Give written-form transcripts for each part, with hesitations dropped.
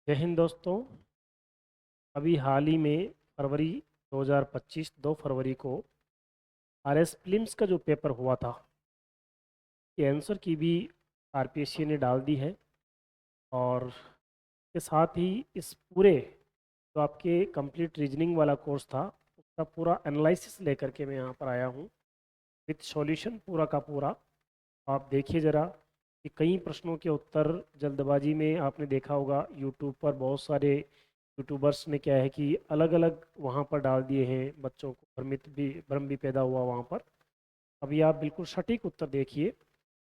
जय हिंद दोस्तों। अभी हाल ही में फरवरी 2025 2 फरवरी को आरएस प्रीलिम्स का जो पेपर हुआ था, ये आंसर की भी आरपीएससी ने डाल दी है। और के साथ ही इस पूरे जो आपके कंप्लीट रीजनिंग वाला कोर्स था, उसका पूरा एनालिसिस लेकर के मैं यहाँ पर आया हूँ विथ सॉल्यूशन पूरा का पूरा। आप देखिए ज़रा कि कई प्रश्नों के उत्तर जल्दबाजी में आपने देखा होगा यूट्यूब पर बहुत सारे यूट्यूबर्स ने क्या है कि अलग अलग वहाँ पर डाल दिए हैं, बच्चों को भ्रम भी पैदा हुआ वहाँ पर। अभी आप बिल्कुल सटीक उत्तर देखिए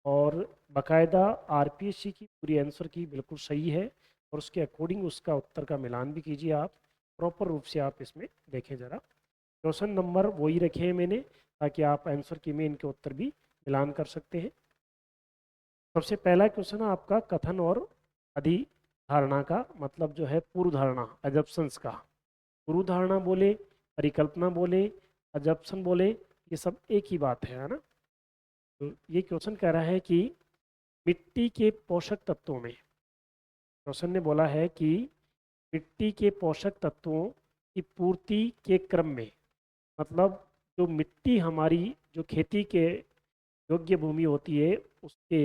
और बाकायदा आरपीएससी की पूरी आंसर की बिल्कुल सही है, और उसके अकॉर्डिंग उसका उत्तर का मिलान भी कीजिए आप। प्रॉपर रूप से आप इसमें देखें ज़रा, क्वेश्चन नंबर वही रखे हैं मैंने ताकि आप आंसर की में इनके उत्तर भी मिलान कर सकते हैं। सबसे पहला क्वेश्चन है आपका कथन और अधिधारणा का मतलब जो है पूर्व धारणा अजम्पशंस का। पूर्व धारणा बोले, परिकल्पना बोले, अजम्पशन बोले, ये सब एक ही बात है ना। तो ये क्वेश्चन कह रहा है कि मिट्टी के पोषक तत्वों में, क्वेश्चन ने बोला है कि मिट्टी के पोषक तत्वों की पूर्ति के क्रम में, मतलब जो मिट्टी हमारी जो खेती के योग्य भूमि होती है उसके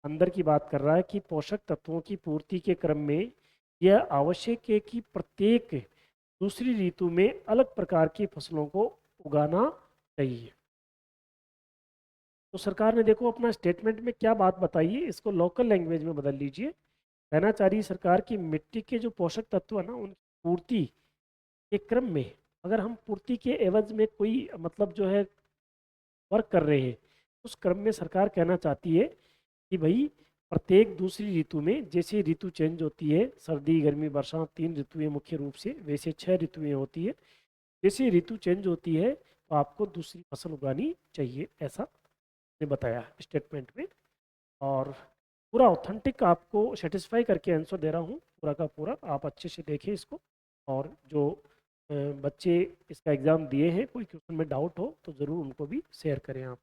अंदर की बात कर रहा है कि पोषक तत्वों की पूर्ति के क्रम में यह आवश्यक है कि प्रत्येक दूसरी ऋतु में अलग प्रकार की फसलों को उगाना चाहिए। तो सरकार ने देखो अपना स्टेटमेंट में क्या बात बताई है, इसको लोकल लैंग्वेज में बदल लीजिए। कहना चाह रही है सरकार की मिट्टी के जो पोषक तत्व है ना, उनकी पूर्ति के क्रम में, अगर हम पूर्ति के एवज में कोई मतलब जो है वर्क कर रहे हैं, उस क्रम में सरकार कहना चाहती है कि भाई प्रत्येक दूसरी ऋतु में, जैसे ऋतु चेंज होती है, सर्दी गर्मी वर्षा 3 ऋतुएं मुख्य रूप से, वैसे 6 ऋतुएं होती है, जैसे ऋतु चेंज होती है तो आपको दूसरी फसल उगानी चाहिए, ऐसा ने बताया स्टेटमेंट में। और पूरा ऑथेंटिक आपको सेटिस्फाई करके आंसर दे रहा हूँ पूरा का पूरा, आप अच्छे से देखें इसको। और जो बच्चे इसका एग्ज़ाम दिए हैं, कोई क्वेश्चन में डाउट हो तो ज़रूर उनको भी शेयर करें आप।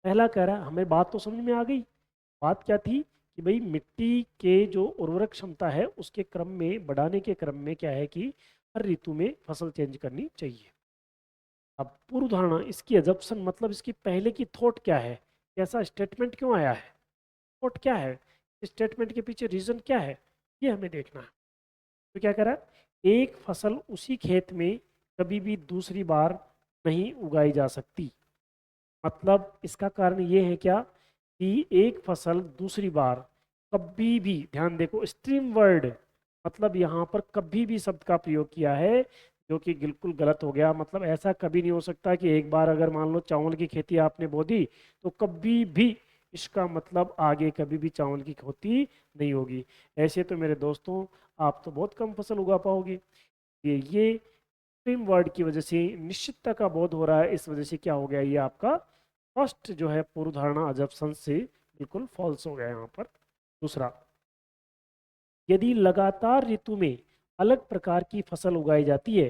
पहला कह रहा है, हमें बात तो समझ में आ गई। बात क्या थी कि भाई मिट्टी के जो उर्वरक क्षमता है उसके क्रम में, बढ़ाने के क्रम में क्या है कि हर ऋतु में फसल चेंज करनी चाहिए। अब पूर्व धारणा, इसकी अजप्शन मतलब इसकी पहले की थॉट क्या है, कैसा स्टेटमेंट क्यों आया है, थॉट क्या है, स्टेटमेंट के पीछे रीजन क्या है, ये हमें देखना है। तो क्या करा, एक फसल उसी खेत में कभी भी दूसरी बार नहीं उगाई जा सकती। मतलब इसका कारण ये है क्या कि एक फसल दूसरी बार कभी भी, ध्यान देखो स्ट्रीम वर्ड, मतलब यहाँ पर कभी भी शब्द का प्रयोग किया है जो कि बिल्कुल गलत हो गया। मतलब ऐसा कभी नहीं हो सकता कि एक बार अगर मान लो चावल की खेती आपने बो दी तो कभी भी इसका मतलब आगे कभी भी चावल की खेती नहीं होगी। ऐसे तो मेरे दोस्तों आप तो बहुत कम फसल उगा पाओगे। ये स्ट्रीम वर्ड की वजह से निश्चितता का बोध हो रहा है, इस वजह से क्या हो गया, ये आपका फर्स्ट जो है पूर्व धारणा अजम्पशन से बिल्कुल फॉल्स हो गया यहाँ पर। दूसरा, यदि लगातार ऋतु में अलग प्रकार की फसल उगाई जाती है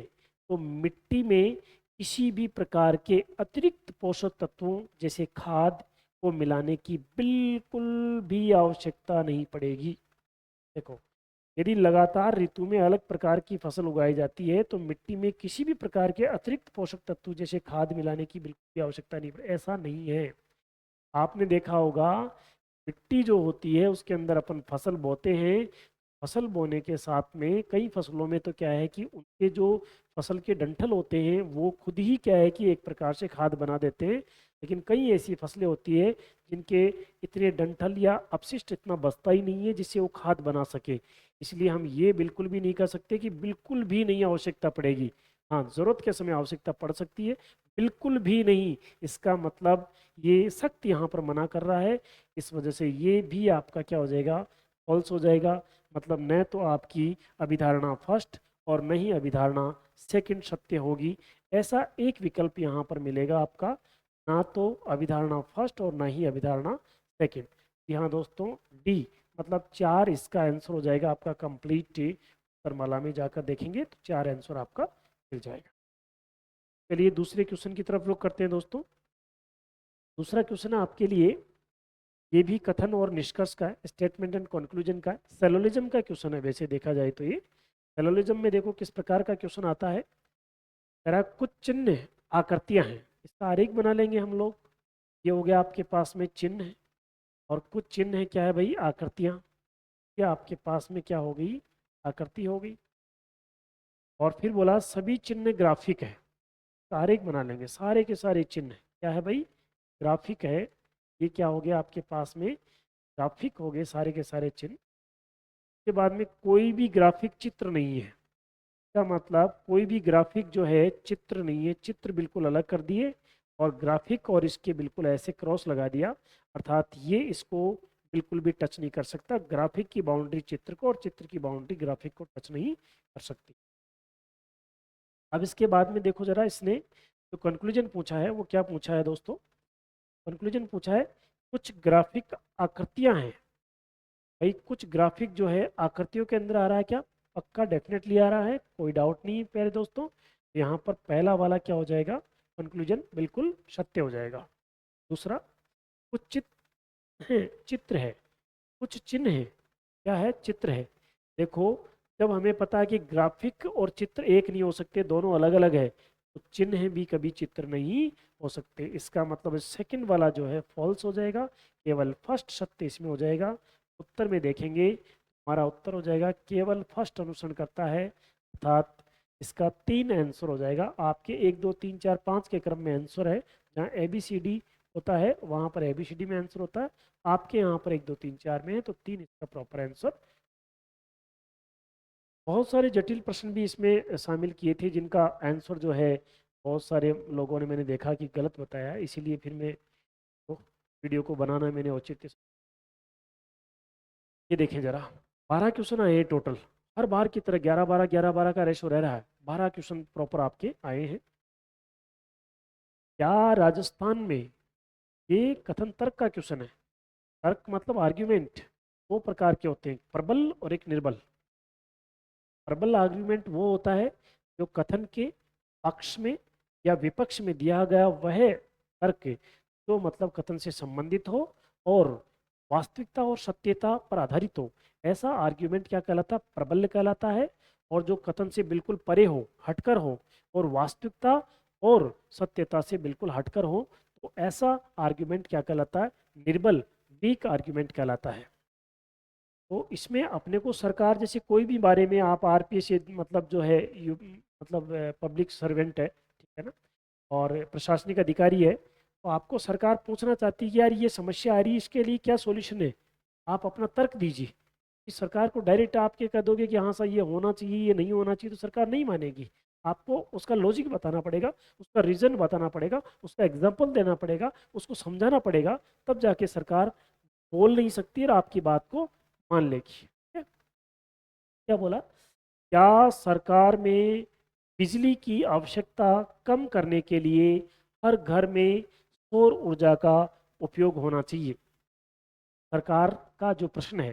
तो मिट्टी में किसी भी प्रकार के अतिरिक्त पोषक तत्वों जैसे खाद को मिलाने की बिल्कुल भी आवश्यकता नहीं पड़ेगी। देखो, यदि लगातार ऋतु में अलग प्रकार की फसल उगाई जाती है तो मिट्टी में किसी भी प्रकार के अतिरिक्त पोषक तत्व जैसे खाद मिलाने की बिल्कुल भी आवश्यकता नहीं पड़ेगी। ऐसा नहीं है। आपने देखा होगा मिट्टी जो होती है उसके अंदर अपन फसल बोते हैं, फसल बोने के साथ में कई फसलों में तो क्या है कि उनके जो फसल के डंठल होते हैं वो खुद ही क्या है कि एक प्रकार से खाद बना देते हैं। लेकिन कई ऐसी फसलें होती है जिनके इतने डंठल या अपशिष्ट इतना बचता ही नहीं है जिससे वो खाद बना सके। इसलिए हम ये बिल्कुल भी नहीं कर सकते कि बिल्कुल भी नहीं आवश्यकता पड़ेगी। हाँ, ज़रूरत के समय आवश्यकता पड़ सकती है, बिल्कुल भी नहीं। इसका मतलब ये सख्त यहाँ पर मना कर रहा है, इस वजह से ये भी आपका क्या हो जाएगा, फॉल्स हो जाएगा। मतलब न तो आपकी अभिधारणा फर्स्ट और न ही अभिधारणा सेकंड सत्य होगी। ऐसा एक विकल्प यहाँ पर मिलेगा आपका, ना तो अभिधारणा फर्स्ट और ना ही अभिधारणा सेकंड। यहाँ दोस्तों डी मतलब 4 इसका आंसर हो जाएगा आपका कंप्लीट। फॉर्मूला में जाकर देखेंगे तो 4 आंसर आपका मिल जाएगा। चलिए दूसरे क्वेश्चन की तरफ रुख करते हैं दोस्तों। दूसरा क्वेश्चन है आपके लिए, ये भी कथन और निष्कर्ष का है, स्टेटमेंट एंड कंक्लूजन का है। सेलोलिज्म का क्वेश्चन है वैसे देखा जाए तो। ये सेलोलिज्म में देखो किस प्रकार का क्वेश्चन आता है। तरह कुछ चिन्ह आकृतियां हैं, इसका आरेख बना लेंगे हम लोग। ये हो गया आपके पास में चिन्ह है, और कुछ चिन्ह है क्या है भाई, आकृतियां। क्या आपके पास में क्या हो गई, आकृति हो गई। और फिर बोला सभी चिन्ह ग्राफिक है, आरेख बना लेंगे। सारे के सारे चिन्ह क्या है भाई, ग्राफिक है। ये क्या हो गया आपके पास में, ग्राफिक हो गए सारे के सारे चिन्ह। के बाद में कोई भी ग्राफिक चित्र नहीं है, का मतलब कोई भी ग्राफिक जो है चित्र नहीं है, चित्र बिल्कुल अलग कर दिए और ग्राफिक और इसके बिल्कुल ऐसे क्रॉस लगा दिया, अर्थात ये इसको बिल्कुल भी टच नहीं कर सकता। ग्राफिक की बाउंड्री चित्र को और चित्र की बाउंड्री ग्राफिक को टच नहीं कर सकती। अब इसके बाद में देखो जरा, इसने जो कंक्लूजन पूछा है वो क्या पूछा है दोस्तों। कंक्लूजन पूछा है कुछ ग्राफिक आकृतियां हैं। भाई कुछ ग्राफिक जो है आकृतियों के अंदर आ रहा है क्या, पक्का डेफिनेटली आ रहा है, कोई डाउट नहीं है प्यारे दोस्तों। यहाँ पर पहला वाला क्या हो जाएगा, कंक्लूजन बिल्कुल सत्य हो जाएगा। दूसरा, कुछ चित्र है, कुछ चिन्ह है, क्या है, चित्र है। देखो जब हमें पता है कि ग्राफिक और चित्र एक नहीं हो सकते, दोनों अलग अलग है, तो चिन्ह भी कभी चित्र नहीं हो सकते। इसका मतलब सेकंड वाला जो है फॉल्स हो जाएगा, केवल फर्स्ट सत्य इसमें हो जाएगा। उत्तर में देखेंगे, हमारा उत्तर हो जाएगा केवल फर्स्ट अनुसरण करता है, अर्थात इसका 3 आंसर हो जाएगा। आपके 1 2 3 4 5 के क्रम में आंसर है, जहाँ ए बी सी डी होता है वहाँ पर ए बी सी डी में आंसर होता है। आपके यहाँ पर 1 2 3 4 में है, तो 3 इसका प्रॉपर आंसर। बहुत सारे जटिल प्रश्न भी इसमें शामिल किए थे, जिनका आंसर जो है बहुत सारे लोगों ने मैंने देखा कि गलत बताया है, इसीलिए फिर मैं तो वीडियो को बनाना मैंने औचित्य। ये देखें जरा, 12 क्वेश्चन आए हैं टोटल। हर बार की तरह 11 12 11 12 का रेशो रह रहा है। 12 क्वेश्चन प्रॉपर आपके आए हैं। क्या राजस्थान में, ये कथन तर्क का क्वेश्चन है। तर्क मतलब आर्ग्यूमेंट, दो प्रकार के होते हैं, प्रबल और एक निर्बल। प्रबल आर्ग्यूमेंट वो होता है जो कथन के पक्ष में या विपक्ष में दिया गया वह तर्क जो मतलब कथन से संबंधित हो और वास्तविकता और सत्यता पर आधारित हो, ऐसा आर्ग्यूमेंट क्या कहलाता है, प्रबल कहलाता है। और जो कथन से बिल्कुल परे हो, हटकर हो, और वास्तविकता और सत्यता से बिल्कुल हटकर हो, तो ऐसा आर्ग्यूमेंट क्या कहलाता है, निर्बल, वीक आर्ग्यूमेंट कहलाता है। तो इसमें अपने को सरकार जैसे कोई भी बारे में, आप आरपीएस मतलब जो है मतलब पब्लिक सर्वेंट है, ठीक है ना, और प्रशासनिक अधिकारी है, तो आपको सरकार पूछना चाहती है कि यार ये समस्या आ रही है, इसके लिए क्या सॉल्यूशन है, आप अपना तर्क दीजिए। कि सरकार को डायरेक्ट आपके कह दोगे कि हाँ सर ये होना चाहिए, ये नहीं होना चाहिए, तो सरकार नहीं मानेगी। आपको उसका लॉजिक बताना पड़ेगा, उसका रीज़न बताना पड़ेगा, उसका एग्जाम्पल देना पड़ेगा, उसको समझाना पड़ेगा, तब जाके सरकार बोल नहीं सकती और आपकी बात को मान लेगी। ठीक है? क्या बोला, क्या सरकार में बिजली की आवश्यकता कम करने के लिए हर घर में सौर ऊर्जा का उपयोग होना चाहिए। सरकार का जो प्रश्न है,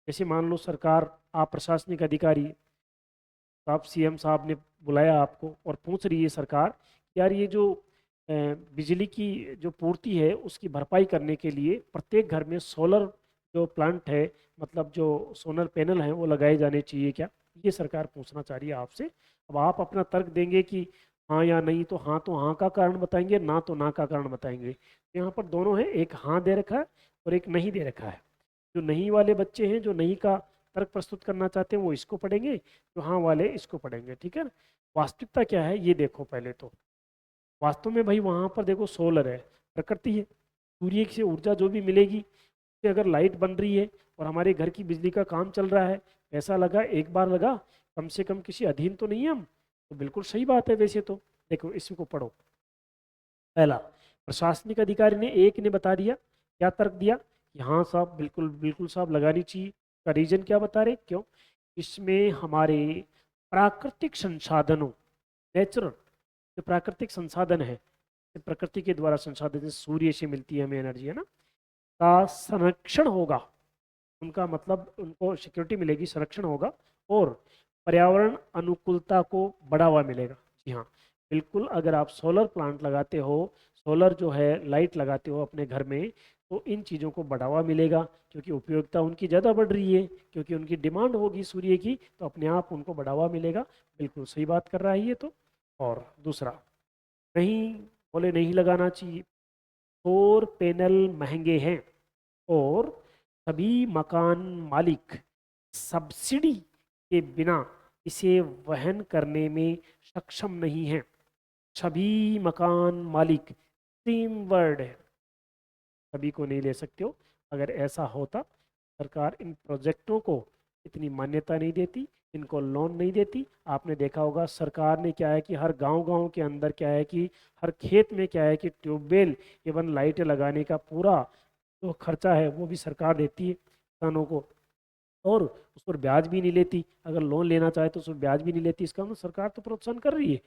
जैसे मान लो सरकार, आप प्रशासनिक अधिकारी, तो आप सीएम साहब ने बुलाया आपको और पूछ रही है सरकार, यार ये जो बिजली की जो पूर्ति है उसकी भरपाई करने के लिए प्रत्येक घर में सोलर जो प्लांट है, मतलब जो सोलर पैनल हैं वो लगाए जाने चाहिए क्या, ये सरकार पूछना चाह रही है आपसे। अब आप अपना तर्क देंगे कि हाँ या नहीं, तो हाँ का कारण बताएंगे, ना तो ना का कारण बताएंगे। यहाँ पर दोनों है, एक हाँ दे रखा है और एक नहीं दे रखा है। जो नहीं वाले बच्चे हैं, जो नहीं का तर्क प्रस्तुत करना चाहते हैं, वो इसको पढ़ेंगे, जो हाँ वाले इसको पढ़ेंगे। ठीक है ना। वास्तविकता क्या है ये देखो पहले तो। वास्तव में भाई वहाँ पर देखो सोलर है, प्रकृति है, सूर्य से ऊर्जा जो भी मिलेगी, उससे अगर लाइट बन रही है और हमारे घर की बिजली का काम चल रहा है, पैसा लगा, एक बार लगा, कम से कम किसी अधीन तो नहीं है हम, तो बिल्कुल सही बात है वैसे तो। देखो इसको पढ़ो। पहला, प्रशासनिक अधिकारी ने एक ने बता दिया, क्या तर्क दिया कि हाँ साहब बिल्कुल बिल्कुल साहब लगानी चाहिए। का रीजन क्या बता रहे, क्यों, इसमें हमारे प्राकृतिक संसाधनों, नेचुरल जो प्राकृतिक संसाधन है, प्रकृति के द्वारा संसाधित, जैसे सूर्य से मिलती है हमें एनर्जी, है ना, का संरक्षण होगा। उनका मतलब उनको सिक्योरिटी मिलेगी, संरक्षण होगा, और पर्यावरण अनुकूलता को बढ़ावा मिलेगा। जी हाँ, बिल्कुल, अगर आप सोलर प्लांट लगाते हो, सोलर जो है लाइट लगाते हो अपने घर में, तो इन चीज़ों को बढ़ावा मिलेगा, क्योंकि उपयोगिता उनकी ज़्यादा बढ़ रही है, क्योंकि उनकी डिमांड होगी सूर्य की, तो अपने आप उनको बढ़ावा मिलेगा। बिल्कुल सही बात कर रहा है ये तो। और दूसरा, नहीं, बोले नहीं लगाना चाहिए। सौर पैनल महंगे हैं और सभी मकान मालिक सब्सिडी के बिना इसे वहन करने में सक्षम नहीं हैं। सभी मकान मालिक, सेम वर्ड है, सभी को नहीं ले सकते हो। अगर ऐसा होता, सरकार इन प्रोजेक्टों को इतनी मान्यता नहीं देती, इनको लोन नहीं देती। आपने देखा होगा सरकार ने क्या है कि हर गांव-गांव के अंदर क्या है कि हर खेत में क्या है कि ट्यूबवेल एवं लाइटें लगाने का पूरा जो खर्चा है वो भी सरकार देती है किसानों को, और उस पर ब्याज भी नहीं लेती। अगर लोन लेना चाहे तो उस पर ब्याज भी नहीं लेती। इसका मतलब सरकार तो प्रोत्साहन कर रही है।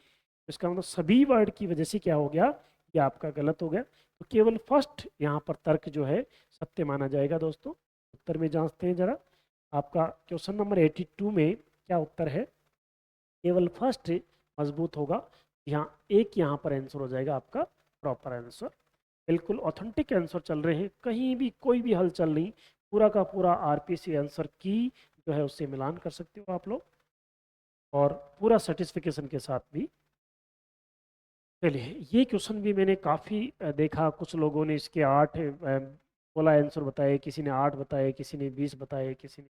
इसका मतलब सभी वर्ड की वजह से क्या हो गया, ये आपका गलत हो गया। तो केवल फर्स्ट यहाँ पर तर्क जो है सत्य माना जाएगा दोस्तों। उत्तर में जांचते हैं जरा, आपका क्वेश्चन नंबर 82 में क्या उत्तर है। केवल फर्स्ट मजबूत होगा। यहाँ एक यहाँ पर आंसर हो जाएगा आपका प्रॉपर आंसर। बिल्कुल ऑथेंटिक आंसर चल रहे हैं, कहीं भी कोई भी हलचल नहीं। पूरा का पूरा आरपीसी आंसर की जो है उससे मिलान कर सकते हो आप लोग, और पूरा सर्टिफिकेशन के साथ भी। चलिए, ये क्वेश्चन भी मैंने काफ़ी देखा। कुछ लोगों ने इसके 8 बोला आंसर बताए, किसी ने 8 बताए, किसी ने 20 बताए, किसी ने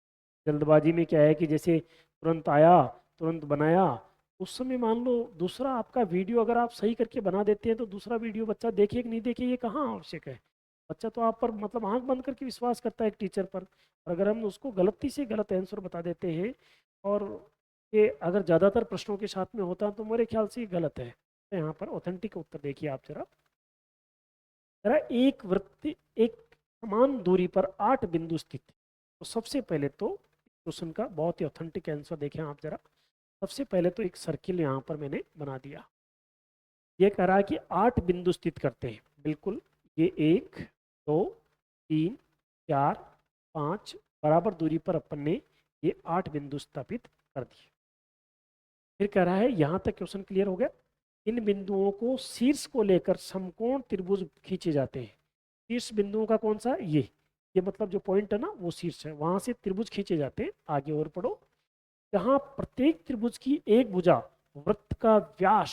जल्दबाजी में क्या है कि जैसे तुरंत आया तुरंत बनाया। उस समय मान लो दूसरा आपका वीडियो अगर आप सही करके बना देते हैं तो दूसरा वीडियो बच्चा देखे कि नहीं देखे ये कहाँ आवश्यक है। बच्चा तो आप पर मतलब आंख बंद करके विश्वास करता है एक टीचर पर, और अगर हम उसको गलती से गलत आंसर बता देते हैं, और ये अगर ज़्यादातर प्रश्नों के साथ में होता तो मेरे ख्याल से ये गलत है। तो यहाँ पर ऑथेंटिक उत्तर देखिए आप जरा। जरा एक वृत्त एक समान दूरी पर 8 बिंदु स्थित, तो सबसे पहले तो क्वेश्चन का बहुत ही ऑथेंटिक आंसर देखें आप जरा। सबसे पहले तो एक सर्किल यहाँ पर मैंने बना दिया। ये कह रहा है कि 8 बिंदु स्थित करते हैं। बिल्कुल, ये 1 2 3 4 5 बराबर दूरी पर अपन ने ये 8 बिंदु स्थापित कर दिए। फिर कह रहा है यहाँ तक क्वेश्चन क्लियर हो गया। इन बिंदुओं को शीर्ष को लेकर समकोण त्रिभुज खींचे जाते हैं। शीर्ष बिंदुओं का कौन सा, ये मतलब जो पॉइंट है ना वो शीर्ष है, वहां से त्रिभुज खींचे जाते हैं। आगे और पढ़ो। जहां प्रत्येक त्रिभुज की एक भुजा वृत्त का व्यास,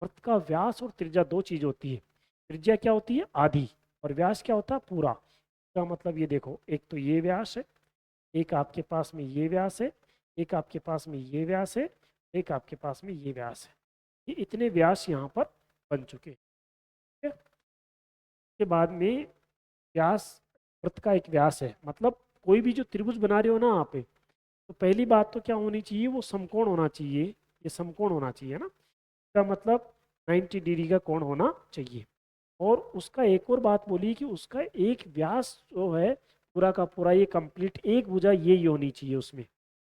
वृत्त का व्यास और त्रिज्या दो चीज होती है। त्रिज्या क्या होती है, आधी, और व्यास क्या होता है, पूरा। इसका मतलब ये देखो, एक तो ये व्यास है, एक आपके पास में ये व्यास है, एक आपके पास में ये व्यास है, एक आपके पास में ये व्यास है। ये इतने व्यास यहाँ पर बन चुके हैं। ठीक है? के बाद में व्यास, वृत्त का एक व्यास है, मतलब कोई भी जो त्रिभुज बना रहे हो ना आप, तो पहली बात तो क्या होनी चाहिए, वो समकोण होना चाहिए। ये समकोण होना चाहिए ना, इसका मतलब 90 डिग्री का कोण होना चाहिए। और उसका एक और बात बोली कि उसका एक व्यास जो है पूरा का पूरा ये कंप्लीट एक भुजा ये ही होनी चाहिए उसमें।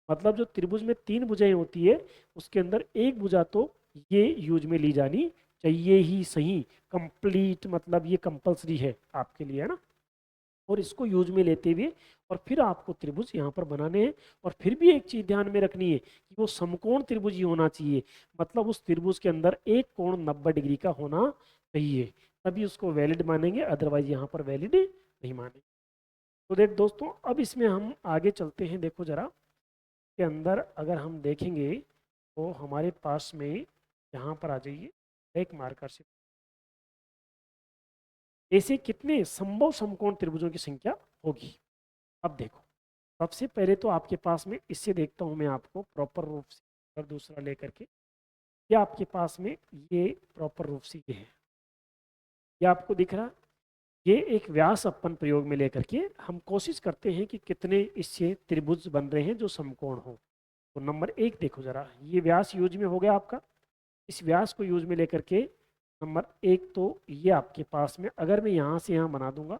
मतलब जो त्रिभुज में 3 भुजाएं होती है उसके अंदर एक भुजा तो ये यूज में ली जानी चाहिए ही सही। कंप्लीट मतलब ये कंपलसरी है आपके लिए, है ना। और इसको यूज में लेते हुए और फिर आपको त्रिभुज यहाँ पर बनाने हैं। और फिर भी एक चीज ध्यान में रखनी है कि वो समकोण त्रिभुज ही होना चाहिए। मतलब उस त्रिभुज के अंदर एक कोण 90 डिग्री का होना चाहिए, तभी उसको वैलिड मानेंगे, अदरवाइज यहाँ पर वैलिड नहीं मानेंगे। तो देख दोस्तों, अब इसमें हम आगे चलते हैं। देखो जरा के अंदर अगर हम देखेंगे तो हमारे पास में यहाँ पर आ जाइए, एक मार्कर से ऐसे कितने संभव समकोण त्रिभुजों की संख्या होगी। अब देखो, सबसे पहले तो आपके पास में, इससे देखता हूं मैं आपको प्रॉपर रूप से, और दूसरा लेकर के, ये आपके पास में ये प्रॉपर रूप से ये है, ये आपको दिख रहा। ये एक व्यास अपन प्रयोग में लेकर के हम कोशिश करते हैं कि कितने इससे त्रिभुज बन रहे हैं जो समकोण हो। तो नंबर 1 देखो जरा, ये व्यास यूज में हो गया आपका। इस व्यास को यूज में लेकर के नंबर 1 तो ये आपके पास में, अगर मैं यहाँ से यहाँ बना दूंगा,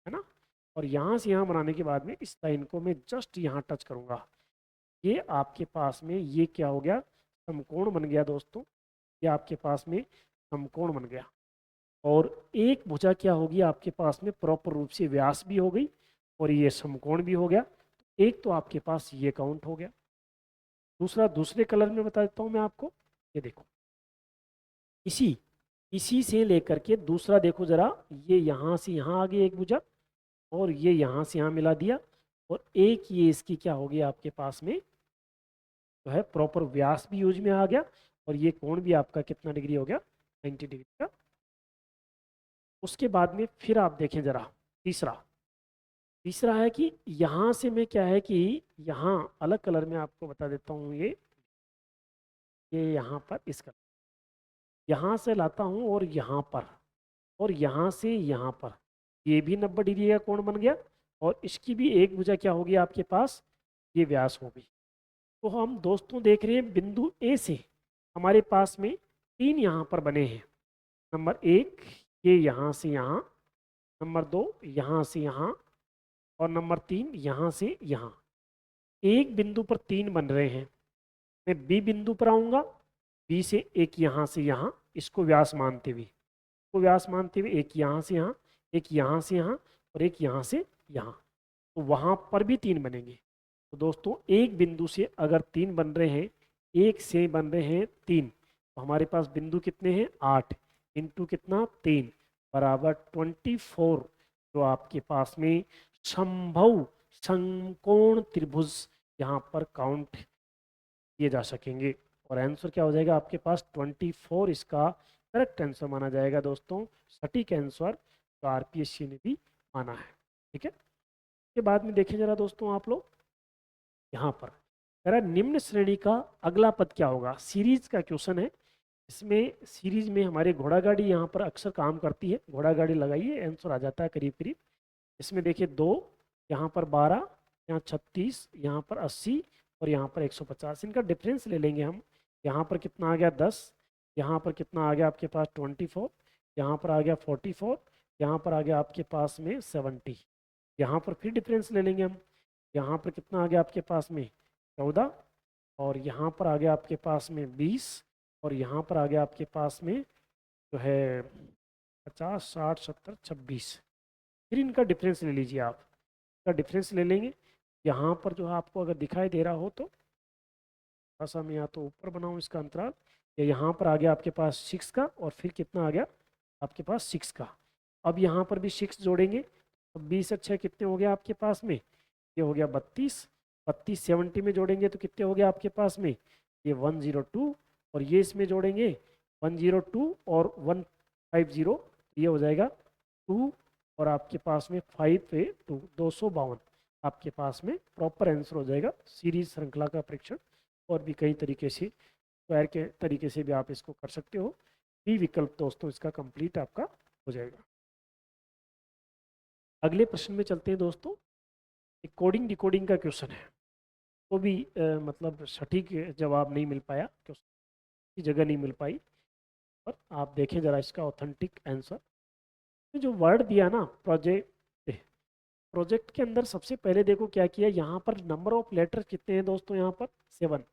है ना, और यहाँ से यहाँ बनाने के बाद में इस लाइन को मैं जस्ट यहाँ टच करूँगा, ये आपके पास में ये क्या हो गया, समकोण बन गया दोस्तों। ये आपके पास में समकोण बन गया। और एक भुजा क्या होगी आपके पास में, प्रॉपर रूप से व्यास भी हो गई और ये समकोण भी हो गया। एक तो आपके पास ये काउंट हो गया। दूसरा, दूसरे कलर में बता देता हूँ मैं आपको, ये देखो, इसी इसी से लेकर के दूसरा देखो जरा, ये यहाँ से यहाँ आ गई एक भुजा, और ये यहाँ से यहाँ मिला दिया, और एक ये इसकी क्या हो गया आपके पास में जो है प्रॉपर व्यास भी यूज में आ गया, और ये कोण भी आपका कितना डिग्री हो गया, 90 डिग्री का। उसके बाद में फिर आप देखें जरा तीसरा, तीसरा है कि यहाँ से मैं क्या है कि यहाँ अलग कलर में आपको बता देता हूँ, ये यहाँ पर इसका यहाँ से लाता हूँ और यहाँ पर, और यहाँ से यहाँ पर, ये भी 90 डिग्री का कोण बन गया, और इसकी भी एक भुजा क्या होगी आपके पास, ये व्यास होगी। तो हम दोस्तों देख रहे हैं बिंदु ए से हमारे पास में तीन यहाँ पर बने हैं। नंबर एक, ये यहाँ से यहाँ, नंबर दो यहाँ से यहाँ, और नंबर तीन यहाँ से यहाँ। एक बिंदु पर तीन बन रहे हैं। मैं बी बिंदु पर आऊँगा, बी से एक यहाँ से यहाँ, इसको व्यास मानते हुए, को व्यास मानते हुए एक यहाँ से यहाँ, एक यहाँ से यहाँ, और एक यहाँ से यहाँ, तो वहाँ पर भी तीन बनेंगे। तो दोस्तों एक बिंदु से अगर तीन बन रहे हैं, एक से बन रहे हैं तीन, तो हमारे पास बिंदु कितने हैं, 8 इंटू कितना, 3 बराबर 24, जो आपके पास में संभव समकोण त्रिभुज यहाँ पर काउंट किए जा सकेंगे। और आंसर क्या हो जाएगा आपके पास 24, इसका करेक्ट आंसर माना जाएगा दोस्तों, सटीक आंसर तो आरपीएससी ने भी माना है। ठीक है, के बाद में देखें जरा दोस्तों आप लोग यहाँ पर जरा, निम्न श्रेणी का अगला पद क्या होगा, सीरीज का क्वेश्चन है। इसमें सीरीज में हमारे घोड़ा गाड़ी यहाँ पर अक्सर काम करती है, घोड़ा गाड़ी लगाइए आंसर आ जाता है करीब करीब। इसमें देखिए 2, यहाँ पर 12, यहाँ 36, यहाँ पर 80, और यहाँ पर 150, इनका डिफरेंस ले लेंगे हम। यहाँ पर कितना आ गया 10, यहाँ पर कितना आ गया आपके पास 24, यहाँ पर आ गया 44, यहाँ पर आ गया आपके पास में 70, यहाँ पर फिर डिफरेंस ले लेंगे हम। यहाँ पर कितना आ गया आपके पास में 14, और यहाँ पर आ गया आपके पास में 20, और यहाँ पर आ गया आपके पास में जो है 50, 60, 70, 26। फिर इनका डिफरेंस ले लीजिए आप, इसका डिफरेंस ले लेंगे। यहाँ पर जो है आपको अगर दिखाई दे रहा हो तो थोड़ा सा मैं या तो ऊपर बनाऊँ इसका अंतराल, या यहाँ पर आ गया आपके पास 6 का, और फिर कितना आ गया आपके पास 6 का। अब यहाँ पर भी 6 जोड़ेंगे तो 20 अच्छे कितने हो गया आपके पास में, ये हो गया 32, 32 70 में जोड़ेंगे तो कितने हो गया आपके पास में, ये 102, और ये इसमें जोड़ेंगे 102 और 150, ये हो जाएगा 2, और आपके पास में 5 पे 2, 252 आपके पास में प्रॉपर आंसर हो जाएगा सीरीज श्रृंखला का परीक्षण। और भी कई तरीके से, स्क्वायर के तरीके से भी आप इसको कर सकते हो। बी विकल्प दोस्तों इसका कंप्लीट आपका हो जाएगा। अगले प्रश्न में चलते हैं दोस्तों, कोडिंग डिकोडिंग का क्वेश्चन है, तो भी मतलब सटीक जवाब नहीं मिल पाया, क्वेश्चन की जगह नहीं मिल पाई, और आप देखें जरा इसका ऑथेंटिक आंसर। जो वर्ड दिया ना प्रोजेक्ट, प्रोजेक्ट के अंदर सबसे पहले देखो क्या किया, यहाँ पर नंबर ऑफ लेटर कितने हैं दोस्तों, यहाँ पर 7,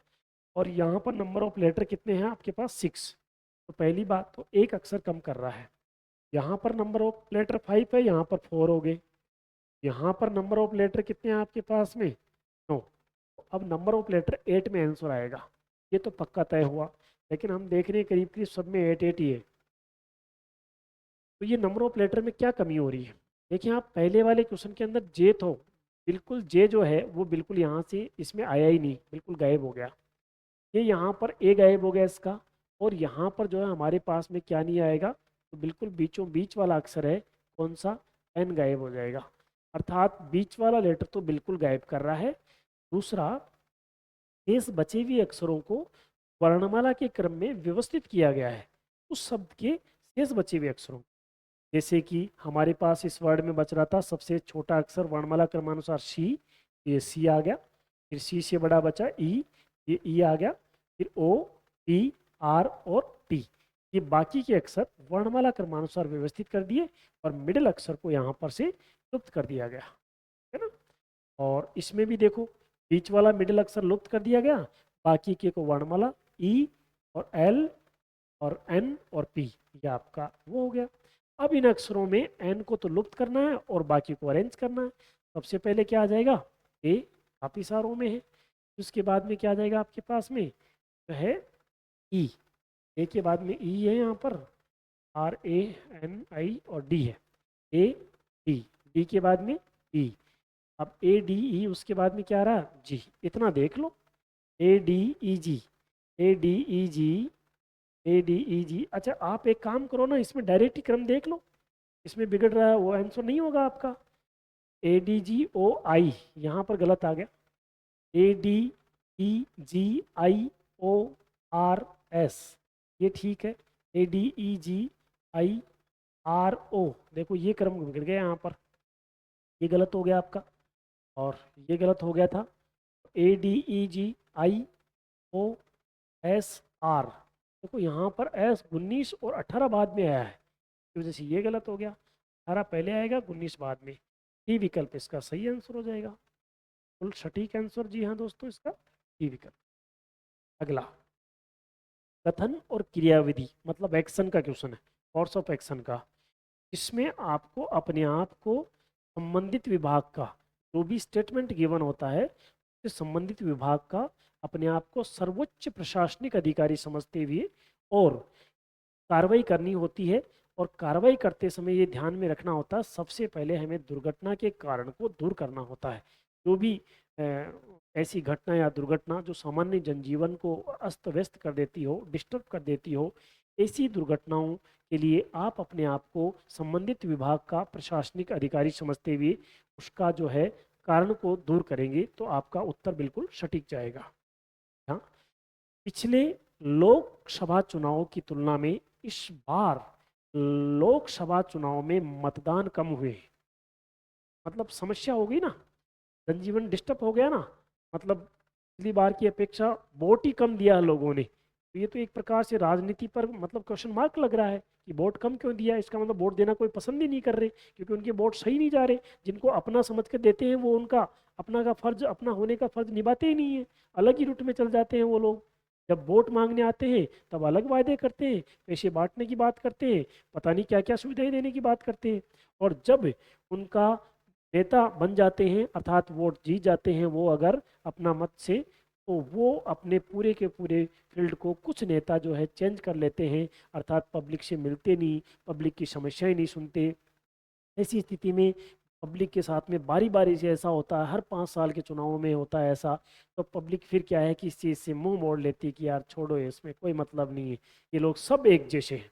और यहाँ पर नंबर ऑफ लेटर कितने हैं आपके पास 6। तो पहली बात तो एक अक्षर कम कर रहा है। यहाँ पर नंबर ऑफ लेटर 5 है, यहाँ पर 4 हो गए। यहाँ पर नंबर ऑफ लेटर कितने हैं आपके पास में 9। अब नंबर ऑफ लेटर 8 में आंसर आएगा, ये तो पक्का तय हुआ। लेकिन हम देख रहे हैं करीब करीब सब में 8 ही है, तो ये नंबर ऑफ लेटर में क्या कमी हो रही है। देखिए आप पहले वाले क्वेश्चन के अंदर जे तो बिल्कुल, जे जो है वो बिल्कुल यहाँ से इसमें आया ही नहीं, बिल्कुल गायब हो गया। ये यहाँ पर ए गायब हो गया इसका, और यहाँ पर जो है हमारे पास में क्या नहीं आएगा, तो बिल्कुल बीचों बीच वाला अक्षर है कौन सा, एन गायब हो जाएगा। अर्थात बीच वाला लेटर तो बिल्कुल गायब कर रहा है। दूसरा, शेष बचे हुए अक्षरों को वर्णमाला के क्रम में व्यवस्थित किया गया है उस शब्द के शेष बचे हुए अक्षरों। जैसे कि हमारे पास इस वर्ड में बच रहा था सबसे छोटा अक्षर वर्णमाला क्रमानुसार सी, ये सी आ गया। फिर सी से बड़ा बचा ई, ये ई आ गया। फिर ओ, पी, आर और टी, ये बाकी के अक्षर वर्णमाला क्रमानुसार व्यवस्थित कर दिए, और मिडिल अक्षर को यहाँ पर से लुप्त कर दिया गया, है ना। और इसमें भी देखो बीच वाला मिडिल अक्षर लुप्त कर दिया गया, बाकी के को वर्णमाला ई और एल और एन और पी, ये आपका वो हो गया। अब इन अक्षरों में एन को तो लुप्त करना है और बाकी को अरेंज करना है। सबसे पहले क्या आ जाएगा, ए काफी सारों में है। उसके बाद में क्या आ जाएगा आपके पास में, तो है ई, ए के बाद में ई है यहाँ पर, RANI और D है, AD, D के बाद में E, अब ADE उसके बाद में क्या रहा, G, इतना देख लो, ADEG, ADEG, ADEG। अच्छा आप एक काम करो ना, इसमें डायरेक्ट ही क्रम देख लो, इसमें बिगड़ रहा है वो आंसर नहीं होगा आपका। ADGOI यहाँ पर गलत आ गया, ADEGIORS ये ठीक है, ADEGIRO देखो ये क्रम बिगड़ गया यहाँ पर, ये गलत हो गया आपका, और ये गलत हो गया था। ADEGIOSR देखो यहाँ पर S 19 और 18 बाद में आया है, इस वजह से ये गलत हो गया, 18 पहले आएगा 19 बाद में, डी विकल्प इसका सही आंसर हो जाएगा, फुल सटीक आंसर जी हाँ दोस्तों इसका डी विकल्प। अगला कथन और क्रियाविधि मतलब एक्शन का क्वेश्चन है, कोर्स ऑफ एक्शन का, इसमें आपको अपने आप को संबंधित विभाग का जो भी स्टेटमेंट गिवन होता है उससे संबंधित विभाग का अपने आप को सर्वोच्च प्रशासनिक अधिकारी समझते हुए और कार्रवाई करनी होती है, और कार्रवाई करते समय ये ध्यान में रखना होता है सबसे पहले हमें दुर्घटना के कारण को दूर करना होता है। जो भी ऐसी घटना या दुर्घटना जो सामान्य जनजीवन को अस्त व्यस्त कर देती हो, डिस्टर्ब कर देती हो, ऐसी दुर्घटनाओं के लिए आप अपने आप को संबंधित विभाग का प्रशासनिक अधिकारी समझते हुए उसका जो है कारण को दूर करेंगे तो आपका उत्तर बिल्कुल सटीक जाएगा। हाँ, पिछले लोकसभा चुनाव की तुलना में इस बार लोकसभा चुनाव में मतदान कम हुए, मतलब समस्या हो गई ना, जनजीवन डिस्टर्ब हो गया ना, मतलब पिछली बार की अपेक्षा वोट ही कम दिया लोगों ने, तो ये तो एक प्रकार से राजनीति पर मतलब क्वेश्चन मार्क लग रहा है कि वोट कम क्यों दिया, इसका मतलब वोट देना कोई पसंद ही नहीं कर रहे, क्योंकि उनके वोट सही नहीं जा रहे, जिनको अपना समझ कर देते हैं वो उनका अपना का फर्ज, अपना होने का फर्ज निभाते ही नहीं है, अलग ही रूट में चल जाते हैं वो लोग। जब वोट मांगने आते हैं तब अलग वादे करते हैं, पैसे बांटने की बात करते हैं, पता नहीं क्या क्या सुविधाएं देने की बात करते हैं, और जब उनका नेता बन जाते हैं अर्थात वोट जीत जाते हैं वो अगर अपना मत से, तो वो अपने पूरे के पूरे फील्ड को कुछ नेता जो है चेंज कर लेते हैं, अर्थात पब्लिक से मिलते नहीं, पब्लिक की समस्याएं नहीं सुनते। ऐसी स्थिति में पब्लिक के साथ में बारी बारी से ऐसा होता है, हर 5 साल के चुनावों में होता है ऐसा, तो पब्लिक फिर क्या है कि इस चीज़ से मुंह मोड़ लेती है कि यार छोड़ो इसमें कोई मतलब नहीं है, ये लोग सब एक जैसे हैं,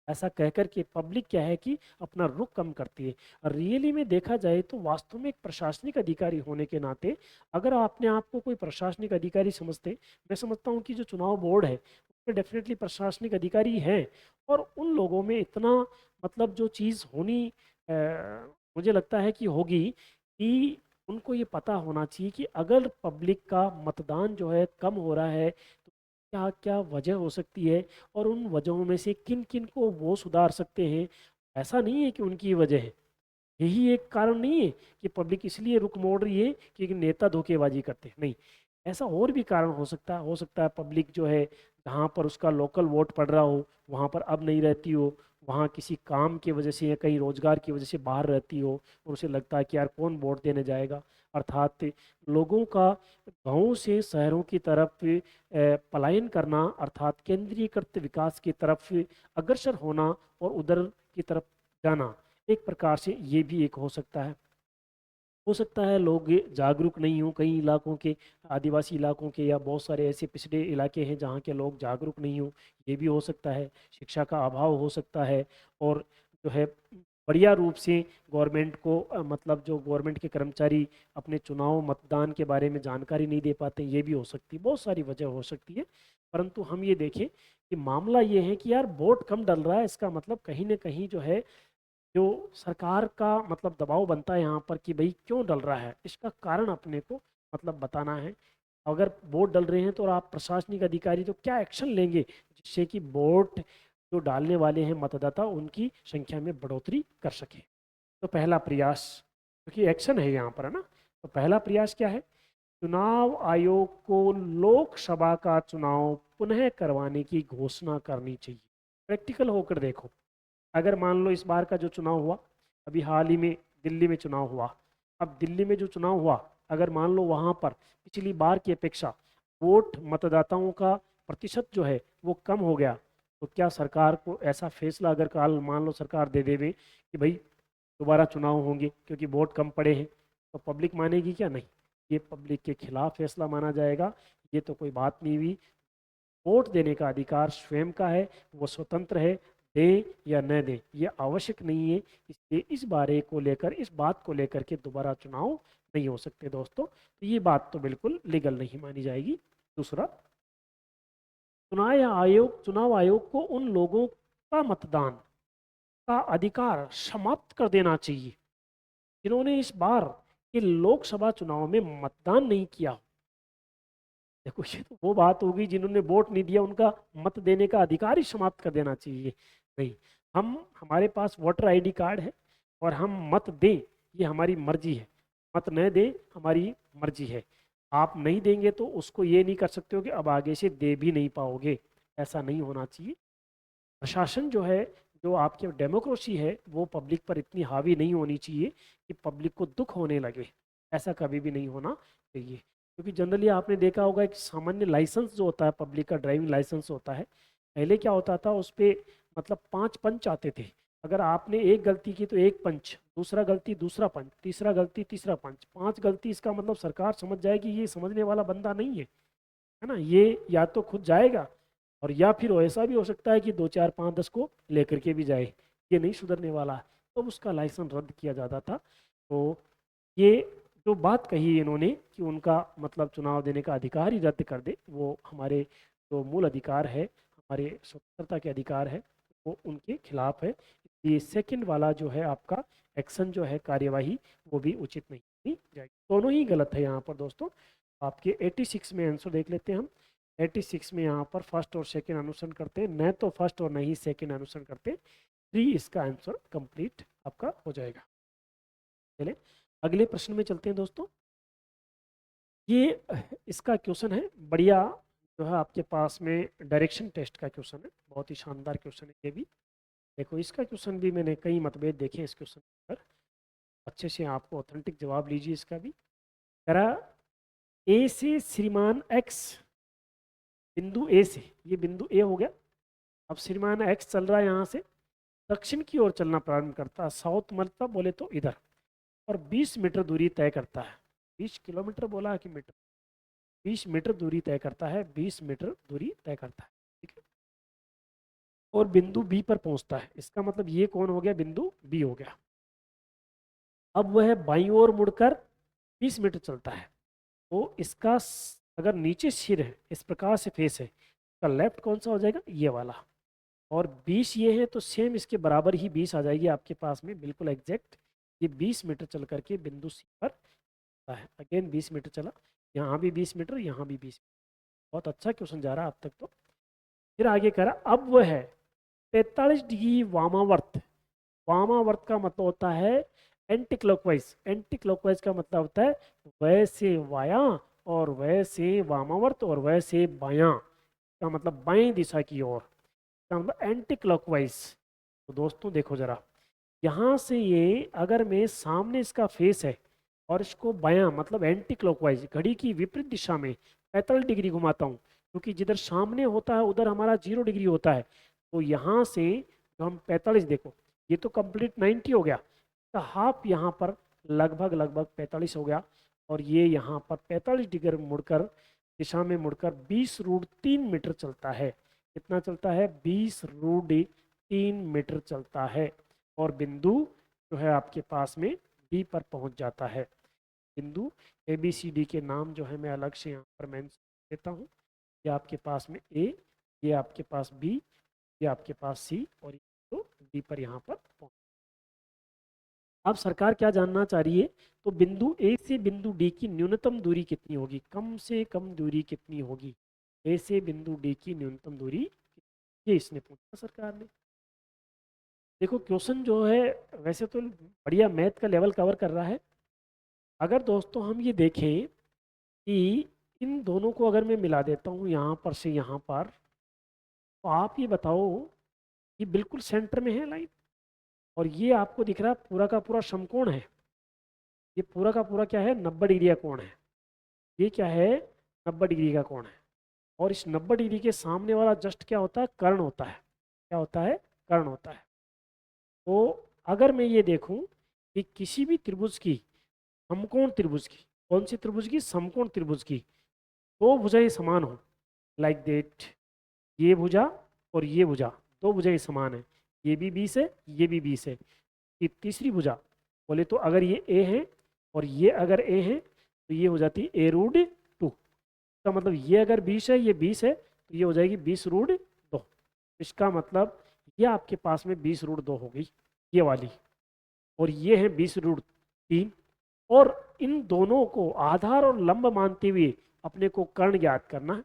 ऐसा कहकर के पब्लिक क्या है कि अपना रुख कम करती है। और रियली में देखा जाए तो वास्तव में एक प्रशासनिक अधिकारी होने के नाते अगर आपने आपको कोई प्रशासनिक अधिकारी समझते, मैं समझता हूँ कि जो चुनाव बोर्ड है उसमें डेफिनेटली प्रशासनिक अधिकारी हैं, और उन लोगों में इतना मतलब जो चीज़ होनी मुझे लगता है कि होगी कि उनको ये पता होना चाहिए कि अगर पब्लिक का मतदान जो है कम हो रहा है तो क्या क्या वजह हो सकती है, और उन वजहों में से किन किन को वो सुधार सकते हैं। ऐसा नहीं है कि उनकी वजह है, यही एक कारण नहीं है कि पब्लिक इसलिए रुख मोड़ रही है कि नेता धोखेबाजी करते हैं, नहीं, ऐसा और भी कारण हो सकता है पब्लिक जो है जहाँ पर उसका लोकल वोट पड़ रहा हो वहाँ पर अब नहीं रहती हो, वहाँ किसी काम की वजह से या कहीं रोजगार की वजह से बाहर रहती हो, और उसे लगता है कि यार कौन वोट देने जाएगा, अर्थात लोगों का गाँव से शहरों की तरफ पलायन करना, अर्थात केंद्रीकृत विकास की तरफ अग्रसर होना और उधर की तरफ जाना, एक प्रकार से ये भी एक हो सकता है लोग जागरूक नहीं हो, कई इलाकों के आदिवासी इलाकों के या बहुत सारे ऐसे पिछड़े इलाके हैं जहाँ के लोग जागरूक नहीं हो, ये भी हो सकता है, शिक्षा का अभाव हो सकता है, और जो है बढ़िया रूप से गवर्नमेंट को मतलब जो गवर्नमेंट के कर्मचारी अपने चुनाव मतदान के बारे में जानकारी नहीं दे पाते, ये भी हो सकती है, बहुत सारी वजह हो सकती है। परंतु हम ये देखें कि मामला ये है कि यार वोट कम डल रहा है, इसका मतलब कहीं ना कहीं जो है जो सरकार का मतलब दबाव बनता है यहाँ पर कि भाई क्यों डल रहा है, इसका कारण अपने को मतलब बताना है। अगर वोट डल रहे हैं तो आप प्रशासनिक अधिकारी तो क्या एक्शन लेंगे जिससे कि वोट जो डालने वाले हैं मतदाता उनकी संख्या में बढ़ोतरी कर सके। तो पहला प्रयास, क्योंकि एक्शन है यहाँ पर है ना, तो पहला प्रयास क्या है, चुनाव आयोग को लोकसभा का चुनाव पुनः करवाने की घोषणा करनी चाहिए। प्रैक्टिकल होकर देखो, अगर मान लो इस बार का जो चुनाव हुआ, अभी हाल ही में दिल्ली में चुनाव हुआ, अब दिल्ली में जो चुनाव हुआ अगर मान लो वहाँ पर पिछली बार की अपेक्षा वोट मतदाताओं का प्रतिशत जो है वो कम हो गया, तो क्या सरकार को ऐसा फैसला अगर कल मान लो सरकार दे देवे कि भाई दोबारा चुनाव होंगे क्योंकि वोट कम पड़े हैं, तो पब्लिक मानेगी क्या? नहीं, ये पब्लिक के खिलाफ फैसला माना जाएगा। ये तो कोई बात नहीं हुई। वोट देने का अधिकार स्वयं का है, वो स्वतंत्र है, दें या न दें ये आवश्यक नहीं है। इसलिए इस बात को लेकर के दोबारा चुनाव नहीं हो सकते दोस्तों। तो ये बात तो बिल्कुल लीगल नहीं मानी जाएगी। दूसरा, चुनाव आयोग को उन लोगों का मतदान का अधिकार समाप्त कर देना चाहिए जिन्होंने इस बार के लोकसभा चुनाव में मतदान नहीं किया। देखो ये तो वो बात होगी, जिन्होंने वोट नहीं दिया उनका मत देने का अधिकार ही समाप्त कर देना चाहिए। नहीं, हमारे पास वोटर आईडी कार्ड है और हम मत दें ये हमारी मर्जी है, मत न दें हमारी मर्जी है। आप नहीं देंगे तो उसको ये नहीं कर सकते हो कि अब आगे से दे भी नहीं पाओगे, ऐसा नहीं होना चाहिए। प्रशासन जो है, जो आपकी डेमोक्रेसी है, वो पब्लिक पर इतनी हावी नहीं होनी चाहिए कि पब्लिक को दुख होने लगे। ऐसा कभी भी नहीं होना चाहिए। क्योंकि जनरली आपने देखा होगा कि सामान्य लाइसेंस जो होता है, पब्लिक का ड्राइविंग लाइसेंस होता है, पहले क्या होता था उस पर मतलब 5 पंच आते थे। अगर आपने एक गलती की तो एक पंच, दूसरा गलती दूसरा पंच, तीसरा गलती तीसरा पंच, 5 गलती, इसका मतलब सरकार समझ जाएगी ये समझने वाला बंदा नहीं है ना, ये या तो खुद जाएगा और या फिर ऐसा भी हो सकता है कि 2 4 5 10 को लेकर के भी जाए, ये नहीं सुधरने वाला। तो उसका लाइसेंस रद्द किया जाता था। तो ये जो बात कही इन्होंने कि उनका मतलब चुनाव देने का अधिकार ही रद्द कर दे, वो हमारे जो मूल अधिकार है, हमारे स्वतंत्रता के अधिकार है, वो उनके खिलाफ है। ये सेकंड वाला जो है आपका एक्शन जो है, कार्यवाही, वो भी उचित नहीं जाएगी। दोनों ही गलत है यहाँ पर दोस्तों। आपके 86 में आंसर देख लेते हैं हम। 86 में यहाँ पर फर्स्ट और सेकंड अनुसरण करते हैं, न तो फर्स्ट और नहीं सेकंड अनुसरण करते। 3 इसका आंसर कंप्लीट आपका हो जाएगा। चलिए अगले प्रश्न में चलते हैं दोस्तों। ये इसका क्वेश्चन है बढ़िया, जो है आपके पास में डायरेक्शन टेस्ट का क्वेश्चन है, बहुत ही शानदार क्वेश्चन है ये भी। देखो इसका क्वेश्चन भी मैंने कई मतभेद देखे हैं इस क्वेश्चन पर, अच्छे से आपको ऑथेंटिक जवाब लीजिए इसका भी। करा ए से श्रीमान एक्स, बिंदु ए से, ये बिंदु ए हो गया। अब श्रीमान एक्स चल रहा है यहाँ से दक्षिण की ओर चलना प्रारंभ करता है, साउथ मतलब बोले तो इधर, और 20 मीटर दूरी तय करता है। 20 किलोमीटर बोला है कि मीटर? 20 मीटर दूरी तय करता है, 20 मीटर दूरी तय करता है, ठीक है। और बिंदु बी पर पहुंचता है, इसका मतलब ये कौन हो गया? बिंदु बी हो गया। अब वह बाईं ओर मुड़कर 20 मीटर चलता है, तो इसका अगर नीचे सिर है, इस प्रकार से फेस है, इसका लेफ्ट कौन सा हो जाएगा? ये वाला। और 20 ये है तो सेम इसके बराबर ही 20 आ जाएगी आपके पास में, बिल्कुल एग्जैक्ट। ये 20 मीटर चल करके बिंदु सी पर आता है। अगेन 20 मीटर चला, यहाँ भी 20 मीटर, यहाँ भी 20 मीटर। बहुत अच्छा क्वेश्चन जा रहा है अब तक तो। फिर आगे कह रहा, अब वह है 43 डिग्री वामावर्त। वामावर्त का मतलब होता है एंटी क्लॉकवाइज। एंटी क्लॉकवाइज का मतलब होता है वैसे वाया, और वैसे वामावर्त, और वैसे बायां, का मतलब बाएं दिशा की ओर, का मतलब एंटी क्लॉकवाइज। तो दोस्तों देखो जरा, यहाँ से ये अगर मैं सामने इसका फेस है और इसको बायां मतलब एंटी क्लॉकवाइज, घड़ी की विपरीत दिशा में 45 डिग्री घुमाता हूँ, क्योंकि जिधर सामने होता है उधर हमारा 0 डिग्री होता है। तो यहाँ से जो हम 45, देखो ये तो कंप्लीट 90 हो गया, तो हाफ यहाँ पर लगभग लगभग 45 हो गया, और ये यहाँ पर 45 डिग्री मुड़कर, दिशा में मुड़कर 20√3 मीटर चलता है। कितना चलता है? 20√3 मीटर चलता है। और बिंदु जो है आपके पास में डी पर पहुंच जाता है। बिंदु ए बी सी डी के नाम जो है मैं अलग से यहाँ पर मेंशन देता हूँ। ये आपके पास में ए, ये आपके पास बी, ये आपके पास सी, और तो डी पर यहाँ पर पहुंच। अब सरकार क्या जानना चाह रही है? तो बिंदु ए से बिंदु डी की न्यूनतम दूरी कितनी होगी, कम से कम दूरी कितनी होगी? ए से बिंदु डी की न्यूनतम दूरी, ये इसने पूछा सरकार ने। देखो क्वेश्चन जो है वैसे तो बढ़िया मैथ का लेवल कवर कर रहा है। अगर दोस्तों हम ये देखें कि इन दोनों को अगर मैं मिला देता हूँ यहाँ पर से यहाँ पर, तो आप ये बताओ, ये बिल्कुल सेंटर में है लाइन, और ये आपको दिख रहा है पूरा का पूरा समकोण है। ये पूरा का पूरा क्या है? 90 डिग्री का कोण है। ये क्या है? 90 डिग्री का कोण है। और इस 90 डिग्री के सामने वाला जस्ट क्या होता है? कर्ण होता है। क्या होता है, कर्ण होता है। तो अगर मैं ये देखूं कि किसी भी त्रिभुज की, समकोण त्रिभुज की, कौन सी त्रिभुज की, समकोण त्रिभुज की दो भुजाएं समान हो, लाइक दैट, ये भुजा और ये भुजा, दो भुजाएं समान है, ये भी 20 है, ये भी 20 है, कि तीसरी भुजा बोले तो अगर ये ए है और ये अगर ए है तो ये हो जाती है a√2, इसका मतलब ये अगर 20 है, ये 20 है, तो ये हो जाएगी 20√2। इसका मतलब ये आपके पास में 20√2 हो गई, ये वाली, और ये है 20√3। और इन दोनों को आधार और लंब मानते हुए अपने को कर्ण ज्ञात करना है।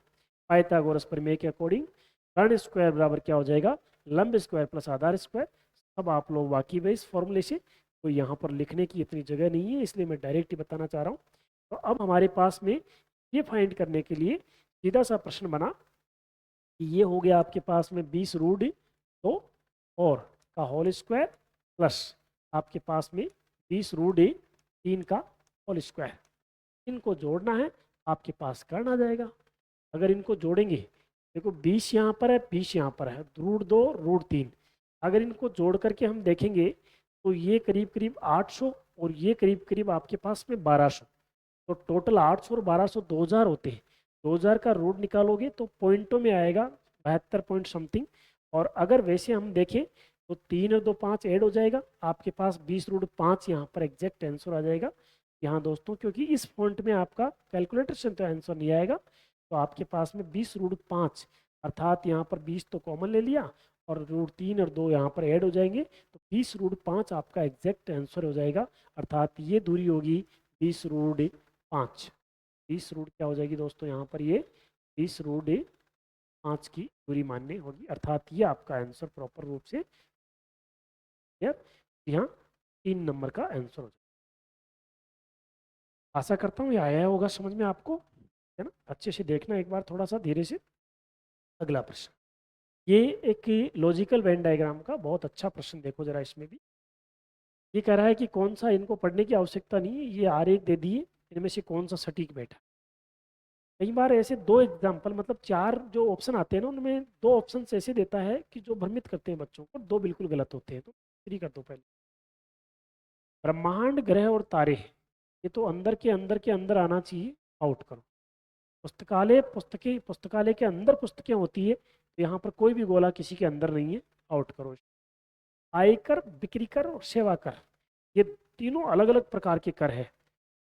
पाइथागोरस प्रमेय के अकॉर्डिंग कर्ण स्क्वायर बराबर क्या हो जाएगा, लंब स्क्वायर प्लस आधार स्क्वायर। अब आप लोग वाकिफ है इस फॉर्मूले से, तो यहाँ पर लिखने की इतनी जगह नहीं है, इसलिए मैं डायरेक्ट ही बताना चाह रहा हूँ। तो अब हमारे पास में ये फाइंड करने के लिए सीधा सा प्रश्न बना कि ये हो गया आपके पास में 20√2 और का होल स्क्वायर प्लस आपके पास में 20√3 का होल स्क्वायर। इनको जोड़ना है, आपके पास कर्ण आ जाएगा। अगर इनको जोड़ेंगे, देखो 20 यहाँ पर है, 20 यहाँ पर है, √2√3, अगर इनको जोड़ करके हम देखेंगे तो ये करीब करीब 800 और ये करीब करीब आपके पास में 1200, तो टोटल 800 और 1200 2000 होते हैं। 2000 का रूट निकालोगे तो पॉइंटों में आएगा 72 पॉइंट समथिंग। और अगर वैसे हम देखें तो 3 और 2 5 ऐड हो जाएगा, आपके पास 20√5 यहाँ पर एग्जैक्ट आंसर आ जाएगा। यहाँ दोस्तों क्योंकि इस पॉइंट में आपका कैलकुलेटर से तो आंसर नहीं आएगा, तो आपके पास में 20√5 अर्थात यहाँ पर 20 तो कॉमन ले लिया और √3 और 2 यहाँ पर ऐड हो जाएंगे, तो 20√5 आपका एग्जैक्ट आंसर हो जाएगा। अर्थात ये दूरी होगी 20√5। 20 रूट क्या हो जाएगी दोस्तों, यहाँ पर ये 20√5 की दूरी माननी होगी, अर्थात ये आपका आंसर प्रॉपर रूप से यहाँ 3 नंबर का आंसर हो जाएगा। आशा करता हूँ ये आया होगा समझ में आपको, है ना। अच्छे से देखना एक बार थोड़ा सा धीरे से। अगला प्रश्न, ये एक लॉजिकल वेन डायग्राम का बहुत अच्छा प्रश्न, देखो जरा इसमें भी। ये कह रहा है कि कौन सा, इनको पढ़ने की आवश्यकता नहीं है, ये आरेख दे दिए, इनमें से कौन सा सटीक बैठा। कई बार ऐसे दो एग्जाम्पल, मतलब 4 जो ऑप्शन आते हैं ना, उनमें 2 ऑप्शन ऐसे देता है कि जो भ्रमित करते हैं बच्चों को, 2 बिल्कुल गलत होते हैं। तो 3 कर दो पहले। ब्रह्मांड, ग्रह और तारे, ये तो अंदर के अंदर के अंदर आना चाहिए, आउट करो। पुस्तकालय, पुस्तकालय के अंदर पुस्तकें होती है, तो यहाँ पर कोई भी गोला किसी के अंदर नहीं है, आउट करो। आयकर, बिक्री कर और सेवा कर, ये तीनों अलग अलग प्रकार के कर है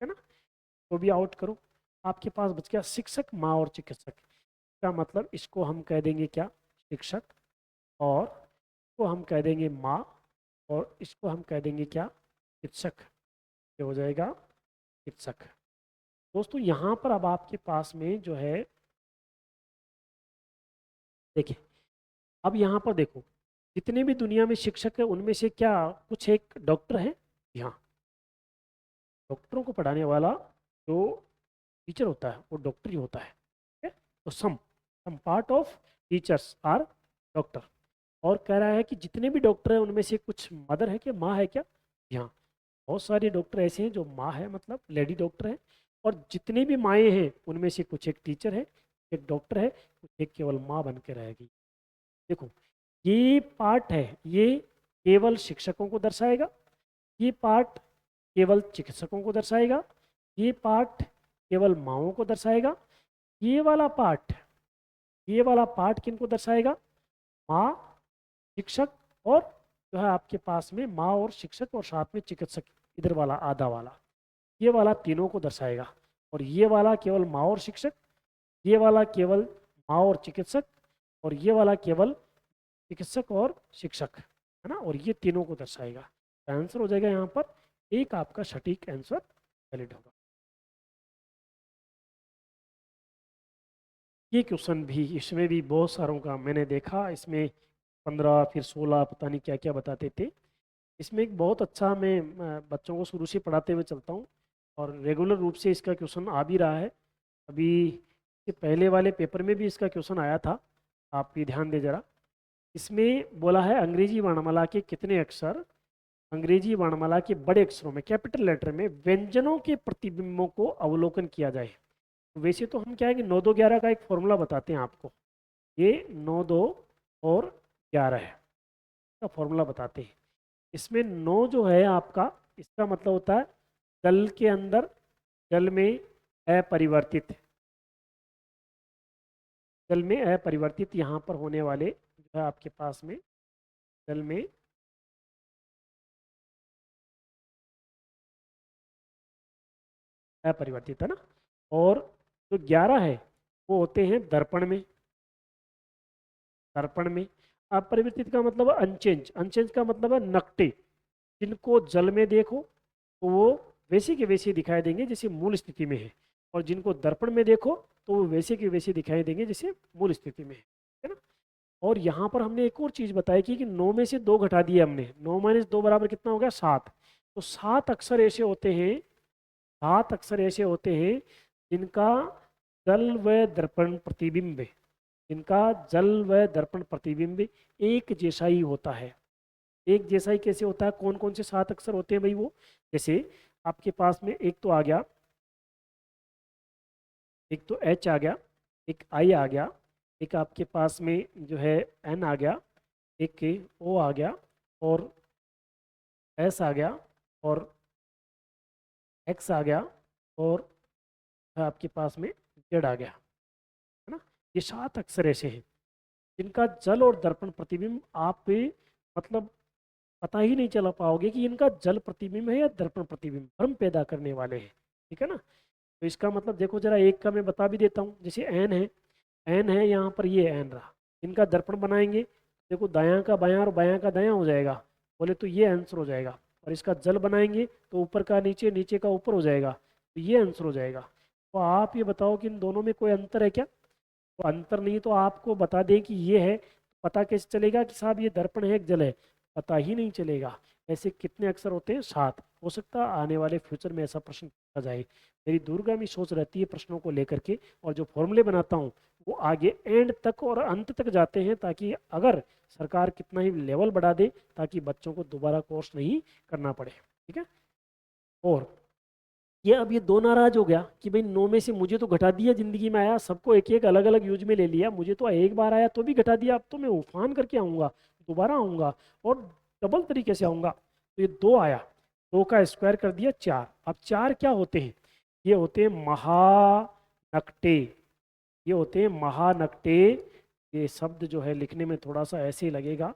ना, तो भी आउट करो। आपके पास बच गया शिक्षक, माँ और चिकित्सक। का मतलब इसको हम कह देंगे क्या, शिक्षक, और इसको हम कह देंगे माँ, और इसको हम कह देंगे क्या, चिकित्सक। ये हो जाएगा चिकित्सक। दोस्तों यहाँ पर अब आपके पास में जो है, देखिए अब यहाँ पर देखो, जितने भी दुनिया में शिक्षक है उनमें से क्या कुछ एक डॉक्टर है? यहाँ डॉक्टरों को पढ़ाने वाला जो टीचर होता है वो डॉक्टर ही होता है, ठीक है? तो some part of teachers are doctor. और कह रहा है कि जितने भी डॉक्टर हैं उनमें से कुछ मदर है क्या, माँ है क्या? यहाँ बहुत सारे डॉक्टर ऐसे हैं जो माँ है, मतलब लेडी डॉक्टर है। और जितने भी माएँ हैं उनमें से कुछ एक टीचर है, एक डॉक्टर है, कुछ एक केवल माँ बन के रहेगी। देखो ये पार्ट है, ये केवल शिक्षकों को दर्शाएगा, ये पार्ट केवल चिकित्सकों को दर्शाएगा, ये पार्ट केवल माँओं को दर्शाएगा, ये वाला पार्ट, ये वाला पार्ट किनको दर्शाएगा, माँ, शिक्षक, और जो है आपके पास में माँ और शिक्षक और साथ में चिकित्सक, इधर वाला आधा वाला, ये वाला तीनों को दर्शाएगा। और ये वाला केवल माँ और शिक्षक, ये वाला केवल माँ और चिकित्सक, और ये वाला केवल चिकित्सक और शिक्षक, है ना, और ये तीनों को दर्शाएगा। आंसर हो जाएगा यहाँ पर एक, आपका सटीक आंसर वैलिड होगा। ये क्वेश्चन भी, इसमें भी बहुत सारों का मैंने देखा, इसमें 15 फिर 16 पता नहीं क्या क्या बताते थे। इसमें एक बहुत अच्छा, मैं बच्चों को शुरू से पढ़ाते हुए चलता हूँ और रेगुलर रूप से इसका क्वेश्चन आ भी रहा है। अभी इसके पहले वाले पेपर में भी इसका क्वेश्चन आया था, आप भी ध्यान दे जरा। इसमें बोला है अंग्रेजी वर्णमाला के कितने अक्षर अंग्रेजी वर्णमाला के बड़े अक्षरों में, कैपिटल लेटर में, व्यंजनों के प्रतिबिंबों को अवलोकन किया जाए। वैसे तो हम क्या है कि 9 2 11 का एक फॉर्मूला बताते हैं आपको, ये 9 2 और 11 है। इसका फॉर्मूला बताते हैं। इसमें 9 जो है आपका, इसका मतलब होता है जल के अंदर, जल में अपरिवर्तित, जल में अपरिवर्तित यहाँ पर होने वाले जो है आपके पास में, जल में अपरिवर्तित है ना। और जो 11 है वो होते हैं दर्पण में, दर्पण में। अपरिवर्तित का मतलब अनचेंज, अनचेंज का मतलब है नकटे, जिनको जल में देखो तो वो वैसे के वैसे दिखाई देंगे जैसे मूल स्थिति में है, और जिनको दर्पण में देखो तो वो वैसे के वैसे दिखाई देंगे जैसे मूल स्थिति में है ना। और यहाँ पर हमने एक और चीज़ बताई कि 9 में से 2 घटा दिए हमने, 9 माइनस 2 बराबर कितना हो गया 7। तो 7 अक्षर ऐसे होते हैं, 7 अक्षर ऐसे होते हैं जिनका जल व दर्पण प्रतिबिंब, जिनका जल व दर्पण प्रतिबिंब एक जैसा ही होता है। एक जैसा ही कैसे होता है, कौन कौन से 7 अक्षर होते हैं भाई वो, जैसे आपके पास में एक तो आ गया, एक तो एच आ गया, एक आई आ गया, एक आपके पास में जो है एन आ गया, एक ओ आ गया, और एस आ गया, और एक्स आ गया, और आपके पास में जेड आ गया, है ना। ये 7 अक्षर ऐसे हैं जिनका जल और दर्पण प्रतिबिंब आप पे मतलब पता ही नहीं चला पाओगे कि इनका जल प्रतिबिंब है या दर्पण प्रतिबिंब, भ्रम पैदा करने वाले हैं, ठीक है ना। तो इसका मतलब देखो जरा, एक का मैं बता भी देता हूँ, जैसे एन है, एन है यहाँ पर, ये एन रहा, इनका दर्पण बनाएंगे, देखो दायां का बायां और बायां का दायां हो जाएगा, बोले तो ये आंसर हो जाएगा। और इसका जल बनाएंगे तो ऊपर का नीचे, नीचे का ऊपर हो जाएगा, तो ये आंसर हो जाएगा। तो आप ये बताओ कि इन दोनों में कोई अंतर है क्या? तो अंतर नहीं, तो आपको बता दें कि ये है, पता कैसे चलेगा कि साहब ये दर्पण है एक जल है? पता ही नहीं चलेगा। ऐसे कितने अक्षर होते हैं? 7। हो सकता है आने वाले फ्यूचर में ऐसा प्रश्न पूछा जाए। मेरी दूरगामी सोच रहती है प्रश्नों को लेकर के, और जो फॉर्मूले बनाता हूँ वो आगे एंड तक और अंत तक जाते हैं, ताकि अगर सरकार कितना ही लेवल बढ़ा दे ताकि बच्चों को दोबारा कोर्स नहीं करना पड़े, ठीक है। और ये अब ये दो नाराज हो गया कि भाई 9 में से मुझे तो घटा दिया, जिंदगी में आया सबको एक एक अलग अलग यूज में ले लिया, मुझे तो एक बार आया तो भी घटा दिया, अब तो मैं उफान करके आऊंगा, दोबारा आऊंगा और डबल तरीके से आऊंगा। तो ये 2 आया, 2 का स्क्वायर कर दिया 4। अब 4 क्या होते हैं? ये होते हैं महानकटे, ये होते हैं महानकटे। ये शब्द जो है लिखने में थोड़ा सा ऐसे ही लगेगा,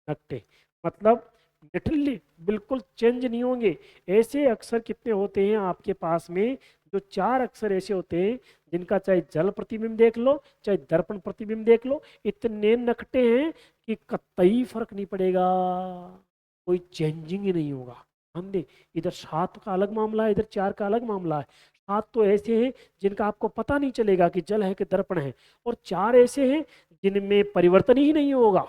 नकटे, मतलब लिटरली बिल्कुल चेंज नहीं होंगे। ऐसे अक्षर कितने होते हैं आपके पास में? जो 4 अक्षर ऐसे होते हैं जिनका चाहे जल प्रतिबिंब देख लो चाहे दर्पण प्रतिबिंब देख लो, इतने नकटे हैं कि कतई फर्क नहीं पड़ेगा, कोई चेंजिंग ही नहीं होगा। ध्यान दे, इधर 7 का अलग मामला है, इधर 4 का अलग मामला है। 7 तो ऐसे हैं जिनका आपको पता नहीं चलेगा कि जल है कि दर्पण है, और 4 ऐसे हैं जिनमें परिवर्तन ही नहीं होगा।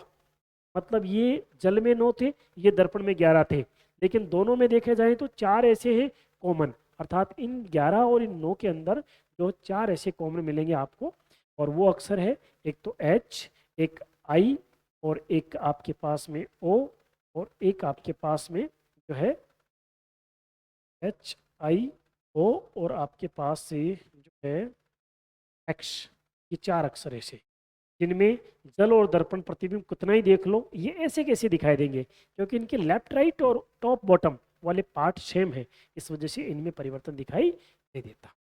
मतलब ये जल में 9 थे, ये दर्पण में 11 थे, लेकिन दोनों में देखे जाए तो 4 ऐसे हैं कॉमन, अर्थात इन 11 और इन 9 के अंदर जो 4 ऐसे कॉमन मिलेंगे आपको, और वो अक्षर है एक तो एच, एक आई, और एक आपके पास में ओ, और एक आपके पास में जो है एच आई ओ, और आपके पास से जो है एक्स। ये 4 अक्षर ऐसे जिनमें जल और दर्पण प्रतिबिंब कितना ही देख लो, ये ऐसे कैसे दिखाई देंगे? क्योंकि इनके लेफ्ट राइट और टॉप बॉटम वाले पार्ट सेम है, इस वजह से इनमें परिवर्तन दिखाई नहीं देता।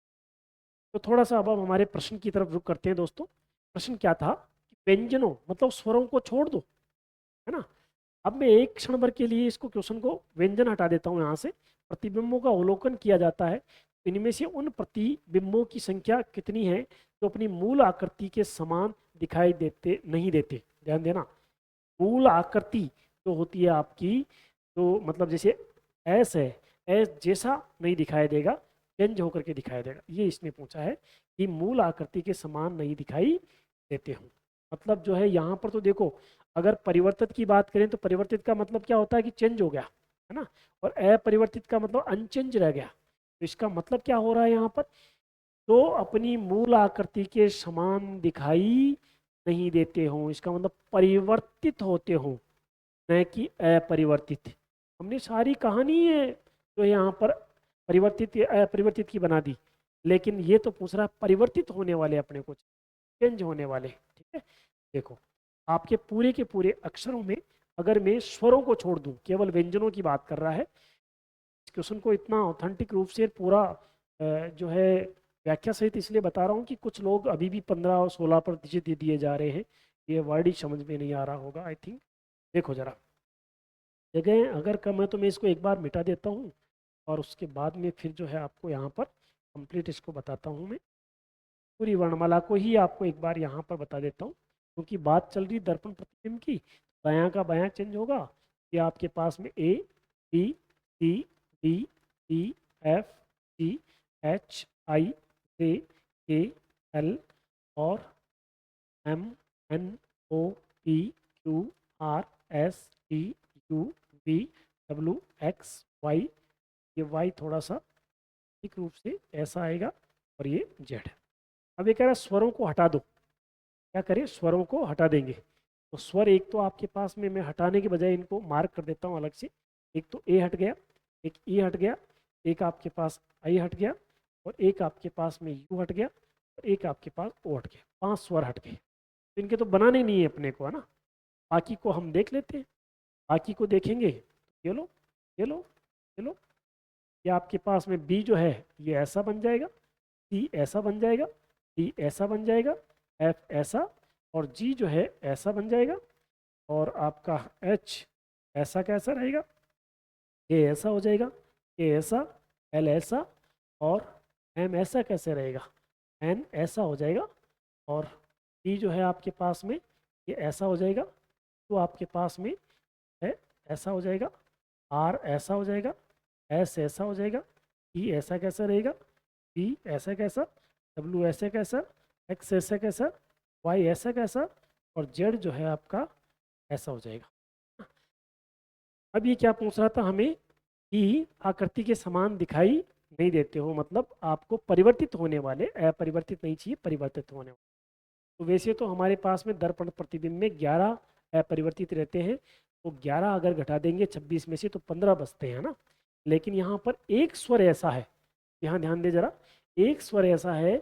तो थोड़ा सा अब हम हमारे प्रश्न की तरफ रुख करते हैं दोस्तों। प्रश्न क्या था कि व्यंजनों मतलब स्वरों को छोड़ दो, है ना। अब मैं एक क्षण भर के लिए इसको क्वेश्चन को व्यंजन हटा देता हूँ यहाँ से। प्रतिबिंबों का अवलोकन किया जाता है, इनमें से उन प्रतिबिंबों की संख्या कितनी है जो अपनी मूल आकृति के समान दिखाई देते नहीं देते? ध्यान देना, मूल आकृति जो होती है आपकी, तो मतलब जैसे एस है, एस जैसा नहीं दिखाई देगा, चेंज होकर के दिखाई देगा, ये इसने पूछा है कि मूल आकृति के समान नहीं दिखाई देते हो। मतलब जो है यहाँ पर तो देखो, अगर परिवर्तित की बात करें तो परिवर्तित का मतलब क्या होता है कि चेंज हो गया, है ना, और अपरिवर्तित का मतलब अनचेंज रह गया। तो इसका मतलब क्या हो रहा है यहाँ पर? तो अपनी मूल आकृति के समान दिखाई नहीं देते हो, इसका मतलब परिवर्तित होते हो, न कि अपरिवर्तित। हमने सारी कहानी है जो यहाँ पर परिवर्तित या अपरिवर्तित की बना दी, लेकिन ये तो पूछ रहा है परिवर्तित होने वाले, अपने कुछ चेंज होने वाले, ठीक है। देखो आपके पूरे के पूरे अक्षरों में अगर मैं स्वरों को छोड़ दूं, केवल व्यंजनों की बात कर रहा है। इस क्वेश्चन को इतना ऑथेंटिक रूप से पूरा जो है व्याख्या सहित इसलिए बता रहा हूँ कि कुछ लोग अभी भी 15 और 16% दिए जा रहे हैं। ये वर्ड ही समझ में नहीं आ रहा होगा आई थिंक। देखो जरा, जगह अगर कम है तो मैं इसको एक बार मिटा देता हूँ और उसके बाद में फिर जो है आपको यहाँ पर कंप्लीट इसको बताता हूँ मैं। पूरी वर्णमाला को ही आपको एक बार यहाँ पर बता देता हूँ, क्योंकि बात चल रही दर्पण प्रतिबिंब की। बायां का बायां चेंज होगा। ये आपके पास में A, B, C, D, E, F, G, H, I, J, K, L और M, N, O, P, Q, R, S, T, U, V, W, X, Y. ये वाई थोड़ा सा ठीक रूप से ऐसा आएगा और ये जेड। अब ये कह रहा है स्वरों को हटा दो। क्या करें, स्वरों को हटा देंगे। तो स्वर एक तो आपके पास में, मैं हटाने के बजाय इनको मार्क कर देता हूँ अलग से। एक तो ए हट गया, एक ई हट गया, एक आपके पास आई हट गया, और एक आपके पास में यू हट गया, और एक आपके पास ओ हट गया। 5 स्वर हट गए। तो इनके तो बनाने नहीं है अपने को, है ना। बाकी को हम देख लेते हैं। बाकी को देखेंगे, ये लो, ये लो, ये लो। ये आपके पास में बी जो है ये ऐसा बन जाएगा, सी ऐसा बन जाएगा, डी ऐसा बन जाएगा, एफ ऐसा, और जी जो है ऐसा बन जाएगा। और आपका एच ऐसा कैसा रहेगा, ए ऐसा हो जाएगा, ए ऐसा, एल ऐसा, और एम ऐसा कैसे रहेगा, एन ऐसा हो जाएगा। और पी जो है आपके पास में ये ऐसा हो जाएगा, तो आपके पास में है ऐसा हो जाएगा, आर ऐसा हो जाएगा, एस ऐसा हो जाएगा, ई ऐसा कैसा रहेगा, पी ऐसा कैसा, डब्ल्यू ऐसा कैसा, एक्स ऐसा कैसा, वाई ऐसा कैसा, और जेड जो है आपका ऐसा हो जाएगा। अब ये क्या पूछ रहा था हमें कि आकृति के समान दिखाई नहीं देते हो, मतलब आपको परिवर्तित होने वाले, अपरिवर्तित नहीं चाहिए, परिवर्तित होने वाले। तो वैसे तो हमारे पास में दर्पण प्रतिबिंब में 11 अपरिवर्तित रहते हैं। तो 11 अगर घटा देंगे 26 में से तो 15 बचते हैं ना। लेकिन यहाँ पर एक स्वर ऐसा है, यहाँ ध्यान दे जरा, एक स्वर ऐसा है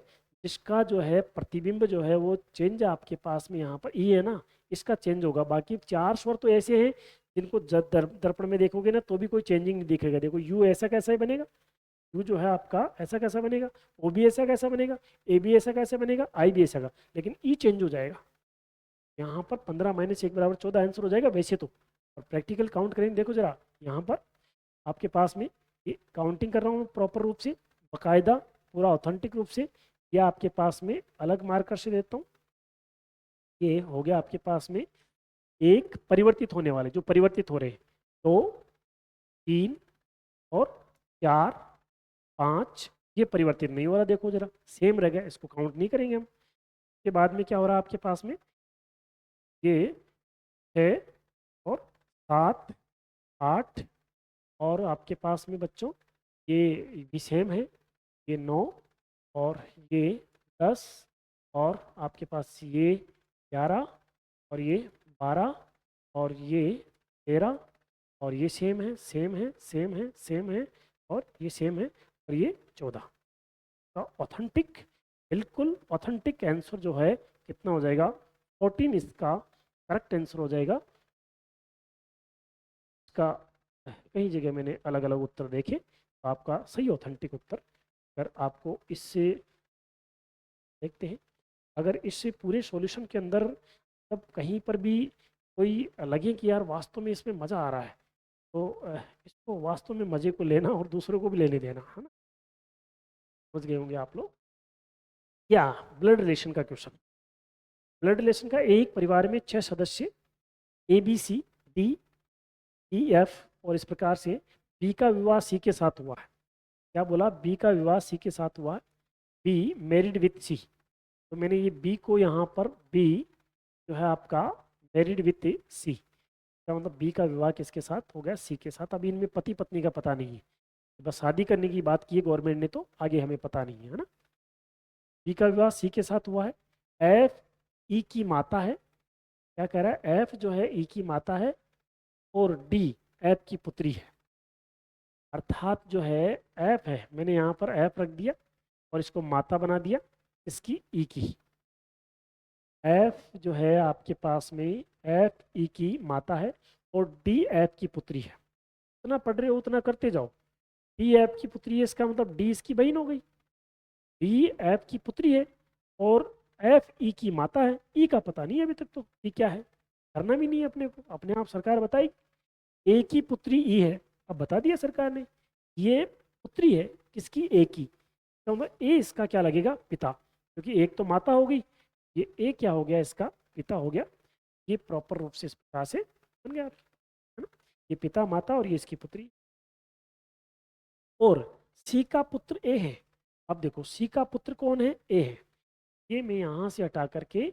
जिसका जो है प्रतिबिंब जो है वो चेंज आपके पास में यहाँ पर ई है ना, इसका चेंज होगा। बाकी 4 स्वर तो ऐसे हैं जिनको दर्पण में देखोगे ना तो भी कोई चेंजिंग नहीं दिखेगा। देखो यू ऐसा कैसा ही बनेगा, यू जो है आपका ऐसा कैसा बनेगा, ओ भी ऐसा कैसा बनेगा, ए भी ऐसा कैसे बनेगा, आई भी ऐसा का, लेकिन ई चेंज हो जाएगा। यहाँ पर 15 - 1 = 14 आंसर हो जाएगा वैसे तो। और प्रैक्टिकल काउंट करेंगे, देखो जरा यहाँ पर आपके पास में ये काउंटिंग कर रहा हूँ प्रॉपर रूप से, बाकायदा पूरा ऑथेंटिक रूप से। या आपके पास में अलग मार्कर से देता हूँ। ये हो गया आपके पास में एक परिवर्तित होने वाले, जो परिवर्तित हो रहे हैं 2, 3 और 4, 5। ये परिवर्तित नहीं हो रहा, देखो जरा सेम रह गया, इसको काउंट नहीं करेंगे हम। के बाद में क्या हो रहा है आपके पास में, ये 6 और 7, 8, और आपके पास में बच्चों ये भी सेम है, ये 9 और ये 10, और आपके पास ये 11 और ये 12 और ये 13, और ये सेम है, सेम है, सेम है, सेम है, और ये सेम है, और ये 14। तो ऑथेंटिक, बिल्कुल ऑथेंटिक आंसर जो है कितना हो जाएगा, 14 इसका करेक्ट आंसर हो जाएगा। इसका कई जगह मैंने अलग अलग उत्तर देखे, तो आपका सही ऑथेंटिक उत्तर, अगर आपको इससे देखते हैं, अगर इससे पूरे सॉल्यूशन के अंदर तब कहीं पर भी कोई लगे कि यार वास्तव में इसमें मज़ा आ रहा है, तो इसको वास्तव में मज़े को लेना और दूसरों को भी लेने देना, है ना। समझ गए होंगे आप लोग। या ब्लड रिलेशन का क्वेश्चन। ब्लड रिलेशन का, एक परिवार में 6 सदस्य ए, B, C, D, E, F और इस प्रकार से बी का विवाह सी के साथ हुआ है। क्या बोला, बी का विवाह सी के साथ हुआ है, बी मैरिड विथ सी। तो मैंने ये बी को यहाँ पर, बी जो है आपका मैरिड विथ सी, क्या मतलब बी का विवाह किसके साथ हो गया, सी के साथ। अभी इनमें पति पत्नी का पता नहीं है, बस शादी करने की बात की है गवर्नमेंट ने, तो आगे हमें पता नहीं है ना। बी का विवाह सी के साथ हुआ है, एफ ई की माता है। क्या कह रहा है, एफ जो है ई की माता है, और डी एफ की पुत्री है। अर्थात जो है एफ है, मैंने यहाँ पर एफ रख दिया और इसको माता बना दिया इसकी ई की। एफ जो है आपके पास में एफ ई की माता है और डी एफ की पुत्री है। जितना पढ़ रहे हो उतना करते जाओ। डी एफ की पुत्री है, इसका मतलब डी इसकी बहन हो गई। डी एफ की पुत्री है और एफ ई की माता है। ई का पता नहीं है अभी तक, तो ई क्या है करना भी नहीं है अपने को, अपने आप सरकार बताई। ए की पुत्री ई है, अब बता दिया सरकार ने। ये पुत्री है किसकी, ए की, तो मतलब ए इसका क्या लगेगा, पिता, क्योंकि एक तो माता हो गई, ये ए क्या हो गया, इसका पिता हो गया। ये प्रॉपर रूप से इस प्रकार से बन गया, है ना। ये पिता माता और ये इसकी पुत्री। और सी का पुत्र ए है। अब देखो सी का पुत्र कौन है, ए है। ये मैं यहाँ से हटा करके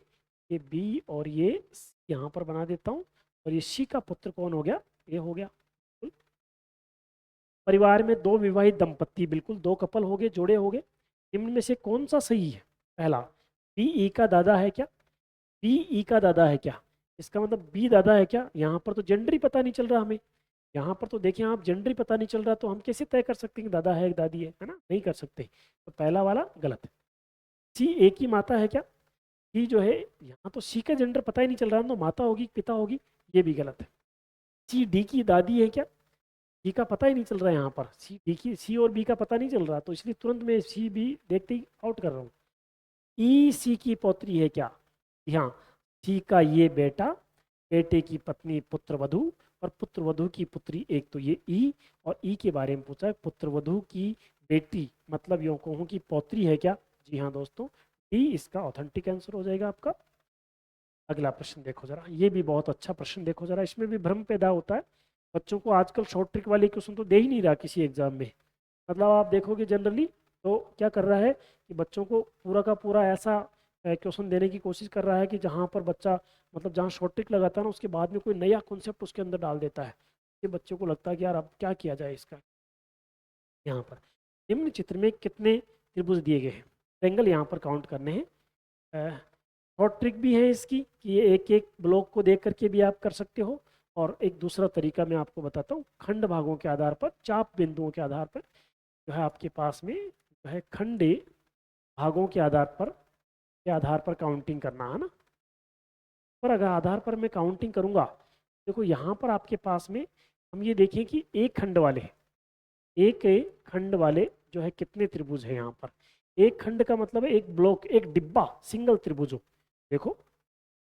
ये बी और ये यहाँ पर बना देता हूँ। और ये सी का पुत्र कौन हो गया, ए हो गया। परिवार में दो विवाहित दंपत्ति, बिल्कुल दो कपल हो गए, जोड़े हो गए। निम्न में से कौन सा सही है, पहला बी ई का दादा है क्या, बी ई का दादा है क्या, इसका मतलब बी दादा है क्या। यहाँ पर तो जेंडर ही पता नहीं चल रहा हमें, यहाँ पर तो देखिए आप जेंडर ही पता नहीं चल रहा, तो हम कैसे तय कर सकते हैं कि दादा है दादी है ना, नहीं कर सकते। तो पहला वाला गलत है। सी ए की माता है क्या, सी जो है यहाँ तो सी का जेंडर पता ही नहीं चल रहा, तो माता होगी पिता होगी, ये भी गलत है। सी डी की दादी है क्या, सी का पता ही नहीं चल रहा है यहाँ पर, सी डी की, सी और बी का पता नहीं चल रहा, तो इसलिए तुरंत मैं सी बी देखते ही आउट कर रहा हूँ। ई सी की पौत्री है क्या, यहाँ सी का ये बेटा, बेटे की पत्नी पुत्र वधु, और पुत्र वधु की पुत्री एक, तो ये ई, और ई के बारे में पूछा है पुत्र वधु की बेटी, मतलब यूँ कहूँ कि पौत्री है क्या। जी हाँ दोस्तों, डी इसका ऑथेंटिक आंसर हो जाएगा आपका। अगला प्रश्न देखो जरा, ये भी बहुत अच्छा प्रश्न देखो जरा, इसमें भी भ्रम पैदा होता है बच्चों को। आजकल शॉर्ट ट्रिक वाले क्वेश्चन तो दे ही नहीं रहा किसी एग्जाम में। मतलब आप देखोगे जनरली तो क्या कर रहा है कि बच्चों को पूरा का पूरा ऐसा क्वेश्चन देने की कोशिश कर रहा है कि जहाँ पर बच्चा, मतलब जहाँ शॉर्ट ट्रिक लगाता है ना, उसके बाद में कोई नया कॉन्सेप्ट उसके अंदर डाल देता है, कि बच्चों को लगता है कि यार अब क्या किया जाए इसका। यहाँ पर निम्न चित्र में कितने त्रिभुज दिए गए हैं, ट्रायंगल यहाँ पर काउंट करने हैं। शॉर्ट ट्रिक भी है इसकी कि ये एक एक ब्लॉक को देख करके भी आप कर सकते हो, और एक दूसरा तरीका मैं आपको बताता हूँ, खंड भागों के आधार पर, चाप बिंदुओं के आधार पर जो है आपके पास में जो है खंडे भागों के आधार पर काउंटिंग करना है ना। पर अगर आधार पर मैं काउंटिंग करूँगा, देखो यहाँ पर आपके पास में हम ये देखें कि एक खंड वाले जो है कितने त्रिभुज है यहाँ पर। एक खंड का मतलब है एक ब्लॉक, एक डिब्बा, सिंगल त्रिभुज हो। देखो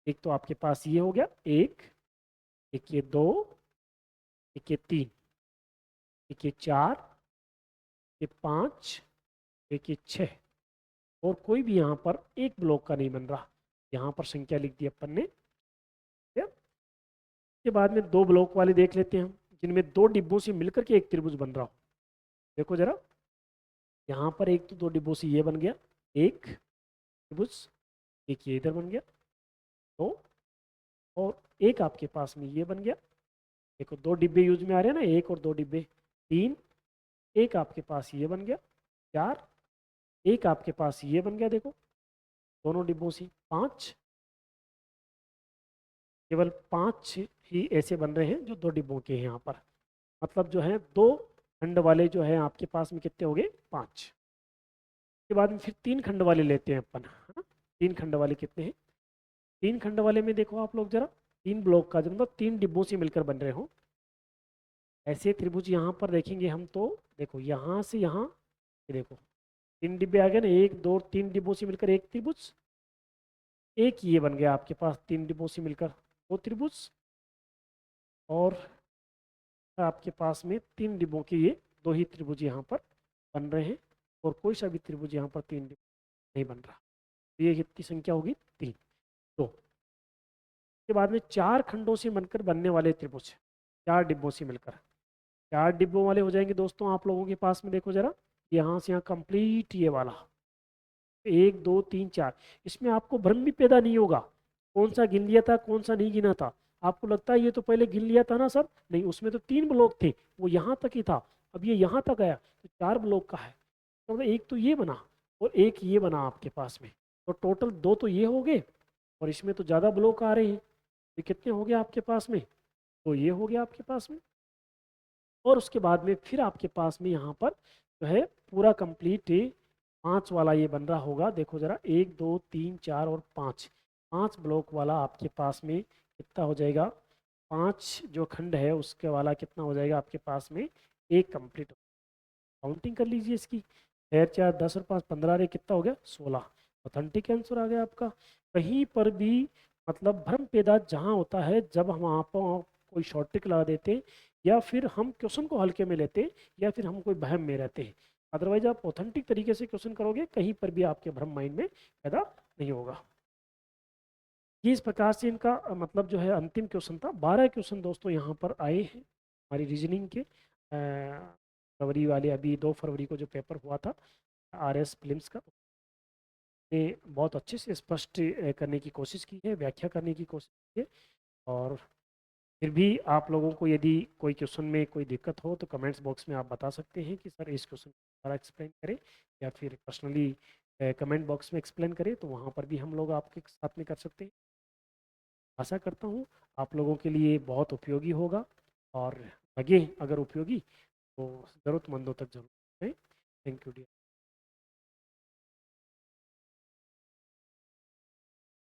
एक तो आपके पास ये हो गया एक, एक ये दो, एक ये तीन, एक ये चार, ये पाँच, एक ये छः, और कोई भी यहाँ पर एक ब्लॉक का नहीं बन रहा। यहाँ पर संख्या लिख दी अपन ने। के बाद में दो ब्लॉक वाले देख लेते हैं हम, जिनमें दो डिब्बों से मिलकर के एक त्रिभुज बन रहा हो। देखो जरा, यहाँ पर एक तो दो डिब्बों से ये बन गया एक त्रिभुज, एक ये इधर बन गया दो, और एक आपके पास में ये बन गया। देखो दो डिब्बे यूज में आ रहे हैं ना, एक और दो डिब्बे, तीन, एक आपके पास ये बन गया चार, एक आपके पास ये बन गया, देखो दोनों डिब्बों से पाँच, केवल पाँच ही ऐसे बन रहे हैं जो दो डिब्बों के हैं यहाँ पर। मतलब जो है दो खंड वाले जो है आपके पास में कितने हो गए, पाँच। के बाद में फिर तीन खंड वाले लेते हैं अपन, है ना। तीन खंड वाले कितने हैं, तीन खंड वाले में देखो आप लोग जरा, तीन ब्लॉक का जो मतलब तीन डिब्बों से मिलकर बन रहे हो ऐसे त्रिभुज यहाँ पर देखेंगे हम, तो देखो यहाँ से यहाँ, ये देखो तीन डिब्बे आ गए ना, एक दो तीन डिब्बों से मिलकर एक त्रिभुज, एक ये बन गया आपके पास तीन डिब्बों से मिलकर दो त्रिभुज, और आपके पास में तीन डिब्बों के ये दो ही त्रिभुज यहाँ पर बन रहे हैं, और कोई सा भी त्रिभुज यहाँ पर तीन नहीं बन रहा। तो ये कितनी संख्या होगी, तीन। दो के बाद में चार खंडों से बनकर बनने वाले त्रिभुज, चार डिब्बों से मिलकर, चार डिब्बों वाले हो जाएंगे दोस्तों आप लोगों के पास में। देखो जरा, यहाँ से यहाँ कंप्लीट ये वाला एक दो तीन चार, इसमें आपको भ्रम भी पैदा नहीं होगा कौन सा गिन लिया था कौन सा नहीं गिना था। आपको लगता है ये तो पहले गिन लिया था ना सर, नहीं, उसमें तो तीन ब्लॉक थे, वो यहाँ तक ही था, अब ये यहाँ तक आया तो चार ब्लॉक का है। तो मतलब एक तो ये बना और एक ये बना आपके पास में, तो टोटल दो तो ये हो गए, और इसमें तो ज़्यादा ब्लॉक आ रहे हैं, ये कितने हो गए आपके पास में, तो ये हो गया आपके पास में। और उसके बाद में फिर आपके पास में यहाँ पर जो है पूरा कंप्लीट पाँच वाला ये बन रहा होगा। देखो जरा, एक दो तीन चार और पाँच, 5 ब्लॉक वाला आपके पास में कितना हो जाएगा, 5 जो खंड है उसके वाला कितना हो जाएगा आपके पास में, एक कंप्लीट। काउंटिंग कर लीजिए इसकी, 6 4 10 और 5 15 रे कितना हो गया, 16। ऑथेंटिक आंसर आ गया आपका। कहीं पर भी मतलब भ्रम पैदा जहाँ होता है जब हम वहाँ पर कोई शॉर्ट ट्रिक लगा देते हैं, या फिर हम क्वेश्चन को हल्के में लेते हैं, या फिर हम कोई वहम में रहते हैं। अदरवाइज आप ऑथेंटिक तरीके से क्वेश्चन करोगे, कहीं पर भी आपके भ्रम माइंड में पैदा नहीं होगा। ये इस प्रकार से इनका मतलब जो है अंतिम क्वेश्चन था। 12 क्वेश्चन दोस्तों यहाँ पर आए हैं हमारी रीजनिंग के। फरवरी वाले, अभी 2 फरवरी को जो पेपर हुआ था RS प्रीलिम्स का, ने बहुत अच्छे से स्पष्ट करने की कोशिश की है, व्याख्या करने की कोशिश की है। और फिर भी आप लोगों को यदि कोई क्वेश्चन में कोई दिक्कत हो तो कमेंट्स बॉक्स में आप बता सकते हैं कि सर इस क्वेश्चन को दोबारा एक्सप्लेन करें, या फिर पर्सनली कमेंट बॉक्स में एक्सप्लेन करें, तो वहाँ पर भी हम लोग आपके साथ में कर सकते हैं। आशा करता हूँ आप लोगों के लिए बहुत उपयोगी होगा, और लगे अगर उपयोगी तो ज़रूरतमंदों तक जरूर। Thank you dear.